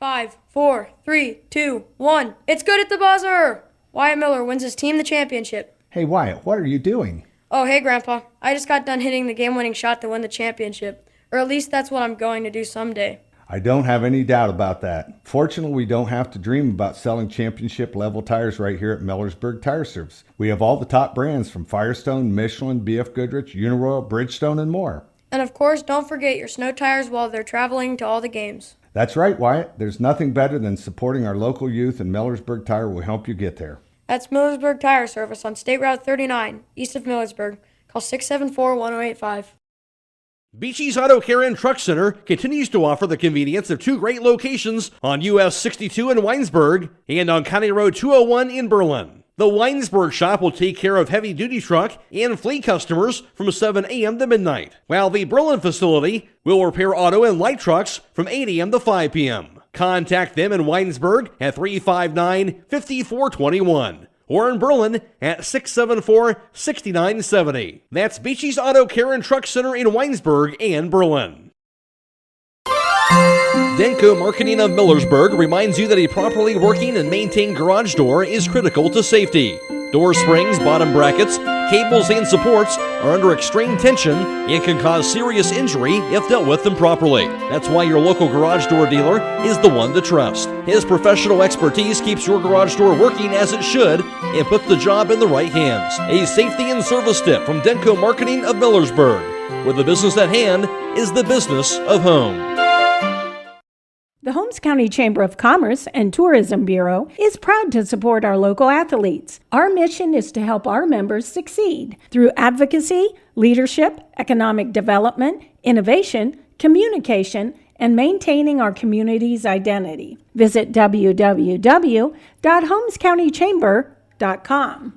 5, 4, 3, 2, 1. It's good at the buzzer! Wyatt Miller wins his team the championship. Hey Wyatt, what are you doing? Oh, hey Grandpa. I just got done hitting the game-winning shot to win the championship. Or at least that's what I'm going to do someday. I don't have any doubt about that. Fortunately, we don't have to dream about selling championship-level tires right here at Millersburg Tire Service. We have all the top brands from Firestone, Michelin, BF Goodrich, Uniroyal, Bridgestone, and more. And of course, don't forget your snow tires while they're traveling to all the games. That's right, Wyatt. There's nothing better than supporting our local youth, and Millersburg Tire will help you get there. That's Millersburg Tire Service on State Route 39, east of Millersburg. Call 674-1085. Beachy's Auto Care and Truck Center continues to offer the convenience of 2 great locations on US 62 in Weinsberg and on County Road 201 in Berlin. The Weinsberg shop will take care of heavy-duty truck and fleet customers from 7 a.m. to midnight, while the Berlin facility will repair auto and light trucks from 8 a.m. to 5 p.m. Contact them in Weinsberg at 359-5421 or in Berlin at 674-6970. That's Beachy's Auto Care and Truck Center in Weinsberg and Berlin. Denko Marketing of Millersburg reminds you that a properly working and maintained garage door is critical to safety. Door springs, bottom brackets, cables, and supports are under extreme tension and can cause serious injury if dealt with improperly. That's why your local garage door dealer is the one to trust. His professional expertise keeps your garage door working as it should and puts the job in the right hands. A safety and service tip from Denko Marketing of Millersburg, where the business at hand is the business of home. The Holmes County Chamber of Commerce and Tourism Bureau is proud to support our local athletes. Our mission is to help our members succeed through advocacy, leadership, economic development, innovation, communication, and maintaining our community's identity. Visit www.holmescountychamber.com.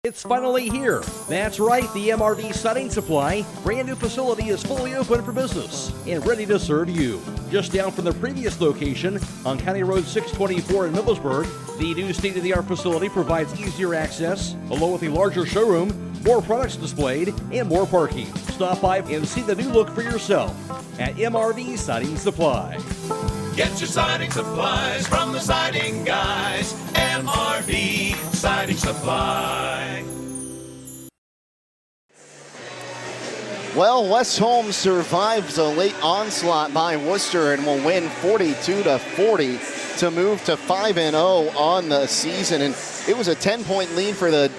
It's finally here. That's right, the MRV Siding Supply brand new facility is fully open for business and ready to serve you. Just down from the previous location on County Road 624 in Millersburg, the new state-of-the-art facility provides easier access, along with a larger showroom, more products displayed, and more parking. Stop by and see the new look for yourself at MRV Siding Supply. Get your siding supplies from the siding guys. MRV Siding Supply. Well, West Holmes survives a late onslaught by Wooster and will win 42-40 to move to 5-0 on the season. And it was a 10-point lead for the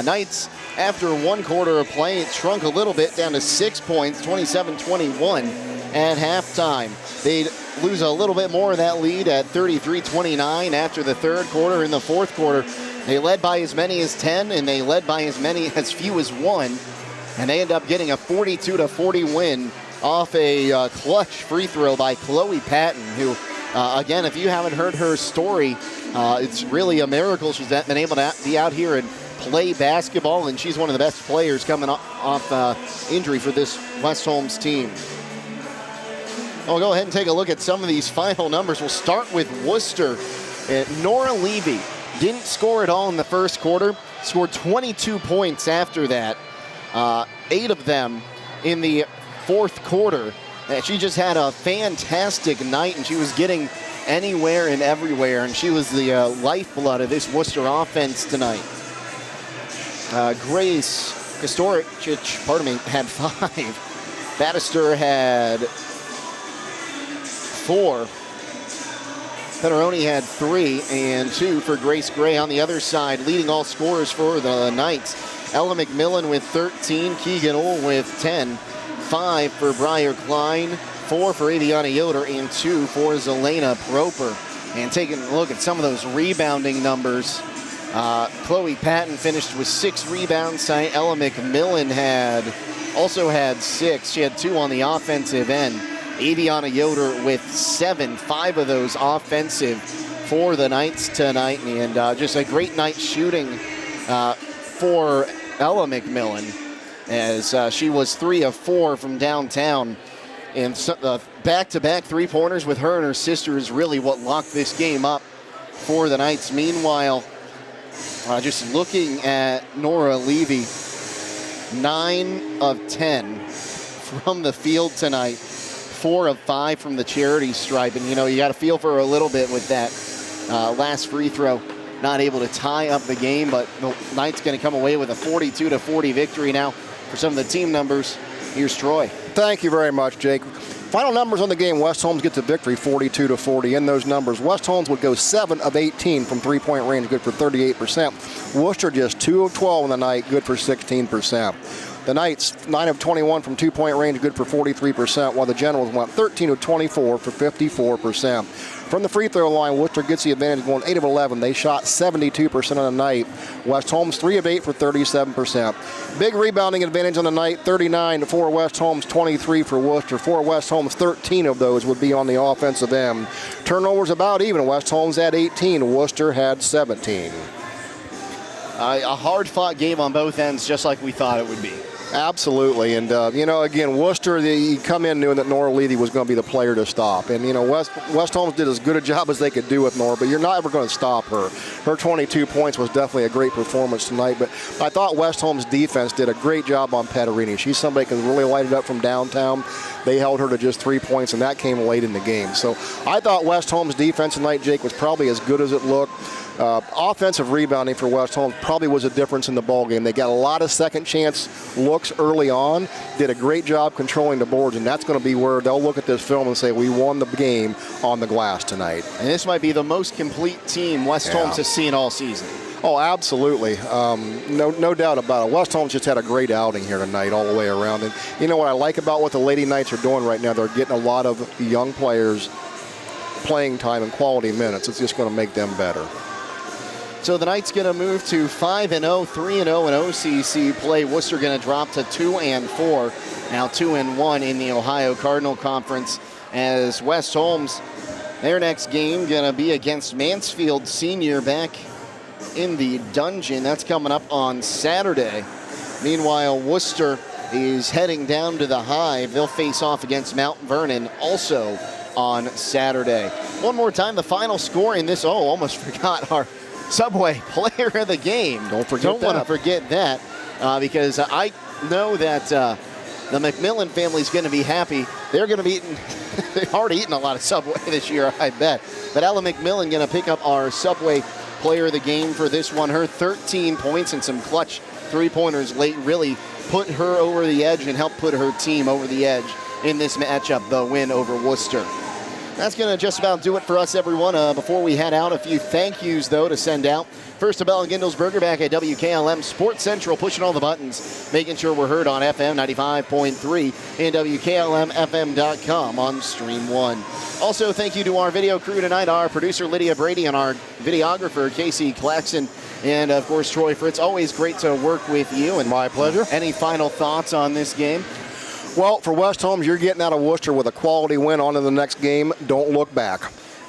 Knights. After one quarter of play, it shrunk a little bit down to 6 points, 27-21 at halftime. They'd lose a little bit more of that lead at 33-29 after the third quarter. In the fourth quarter, they led by as many as 10, and they led by as few as 1. And they end up getting a 42-40 win off a clutch free throw by Chloe Patton, who, again, if you haven't heard her story, it's really a miracle she's been able to be out here and play basketball, and she's one of the best players coming off injury for this West Holmes team. We'll go ahead and take a look at some of these final numbers. We'll start with Wooster. Nora Levy didn't score at all in the first quarter, scored 22 points after that. 8 of them in the fourth quarter. She just had a fantastic night, and she was getting anywhere and everywhere, and she was the lifeblood of this Wooster offense tonight. Grace Kostorich, had 5. Bannister had 4. Pederoni had 3, and 2 for Grace Gray on the other side, leading all scorers for the Knights. Ella McMillan with 13, Keegan Ohl with 10, 5 for Briar Klein, 4 for Aviana Yoder, and 2 for Zelena Proper. And taking a look at some of those rebounding numbers, Chloe Patton finished with 6 rebounds tonight. Ella McMillan also had 6. She had 2 on the offensive end. Aviana Yoder with 7, 5 of those offensive for the Knights tonight. And just a great night shooting for Ella McMillan, as she was 3 of 4 from downtown. And back-to-back three-pointers with her and her sister is really what locked this game up for the Knights. Meanwhile, just looking at Nora Levy, 9 of 10 from the field tonight, 4 of 5 from the charity stripe. And, you got to feel for her a little bit with that last free throw. Not able to tie up the game, but the Knights going to come away with a 42-40 victory. Now, for some of the team numbers, here's Troy. Thank you very much, Jake. Final numbers on the game, West Holmes gets a victory 42-40. In those numbers, West Holmes would go 7 of 18 from three-point range, good for 38%. Worcester just 2 of 12 on the night, good for 16%. The Knights, 9 of 21 from two-point range, good for 43%, while the Generals went 13 of 24 for 54%. From the free throw line, Worcester gets the advantage, going 8 of 11. They shot 72% on the night. West Holmes, 3 of 8 for 37%. Big rebounding advantage on the night, 39 for West Holmes, 23 for Worcester. For West Holmes, 13 of those would be on the offensive end. Turnovers about even. West Holmes had 18. Worcester had 17. A hard-fought game on both ends, just like we thought it would be. Absolutely, and again, Worcester, you come in knowing that Nora Levy was going to be the player to stop, and West Holmes did as good a job as they could do with Nora, but you're not ever going to stop her. Her 22 points was definitely a great performance tonight, but I thought West Holmes' defense did a great job on Pederini. She's somebody who can really light it up from downtown. They held her to just 3 points, and that came late in the game. So I thought West Holmes' defense tonight, Jake, was probably as good as it looked. Offensive rebounding for West Holmes probably was a difference in the ball game. They got a lot of second chance looks early on, did a great job controlling the boards, and that's going to be where they'll look at this film and say, we won the game on the glass tonight. And this might be the most complete team West Holmes has seen all season. Oh, absolutely. No doubt about it. West Holmes just had a great outing here tonight all the way around. And you know what I like about what the Lady Knights are doing right now? They're getting a lot of young players playing time and quality minutes. It's just going to make them better. So the Knights going to move to 5-0, 3-0 in OCC play. Wooster going to drop to 2-4, now 2-1 in the Ohio Cardinal Conference. As West Holmes, their next game going to be against Mansfield Senior back in the dungeon. That's coming up on Saturday. Meanwhile, Wooster is heading down to the Hive. They'll face off against Mount Vernon also on Saturday. One more time, the final score in this. Oh, almost forgot our Subway Player of the Game. Don't want to forget that because I know that the McMillan family is going to be happy. They're going to be eating. They've already eaten a lot of Subway this year, I bet. But Ella McMillan going to pick up our Subway Player of the Game for this one. Her 13 points and some clutch three-pointers late really put her over the edge and helped put her team over the edge in this matchup, the win over Wooster. That's going to just about do it for us, everyone. Before we head out, a few thank yous, though, to send out. First to Bell and Gindelsberger back at WKLM Sports Central, pushing all the buttons, making sure we're heard on FM 95.3 and WKLM-FM.com on Stream 1. Also, thank you to our video crew tonight, our producer Lydia, Brady, and our videographer Casey Claxon, and, of course, Troy Fritz. Always great to work with you. And my pleasure. Any final thoughts on this game? Well, for West Holmes, you're getting out of Wooster with a quality win on to the next game. Don't look back.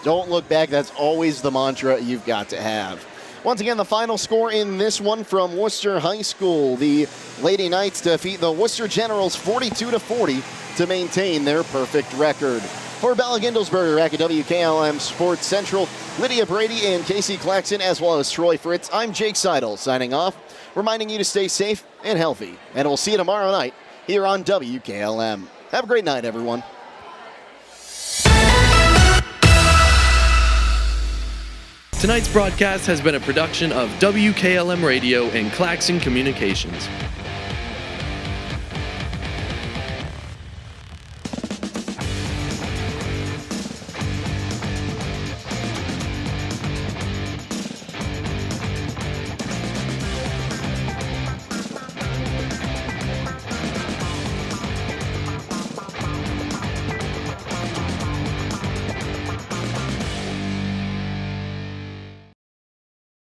Don't look back. That's always the mantra you've got to have. Once again, the final score in this one from Wooster High School. The Lady Knights defeat the Wooster Generals 42-40 to maintain their perfect record. For Bella Gindelsberger back at WKLM Sports Central, Lydia Brady and Casey Claxon, as well as Troy Fritz, I'm Jake Sidle signing off, reminding you to stay safe and healthy. And we'll see you tomorrow night here on WKLM. Have a great night, everyone. Tonight's broadcast has been a production of WKLM Radio and Claxon Communications.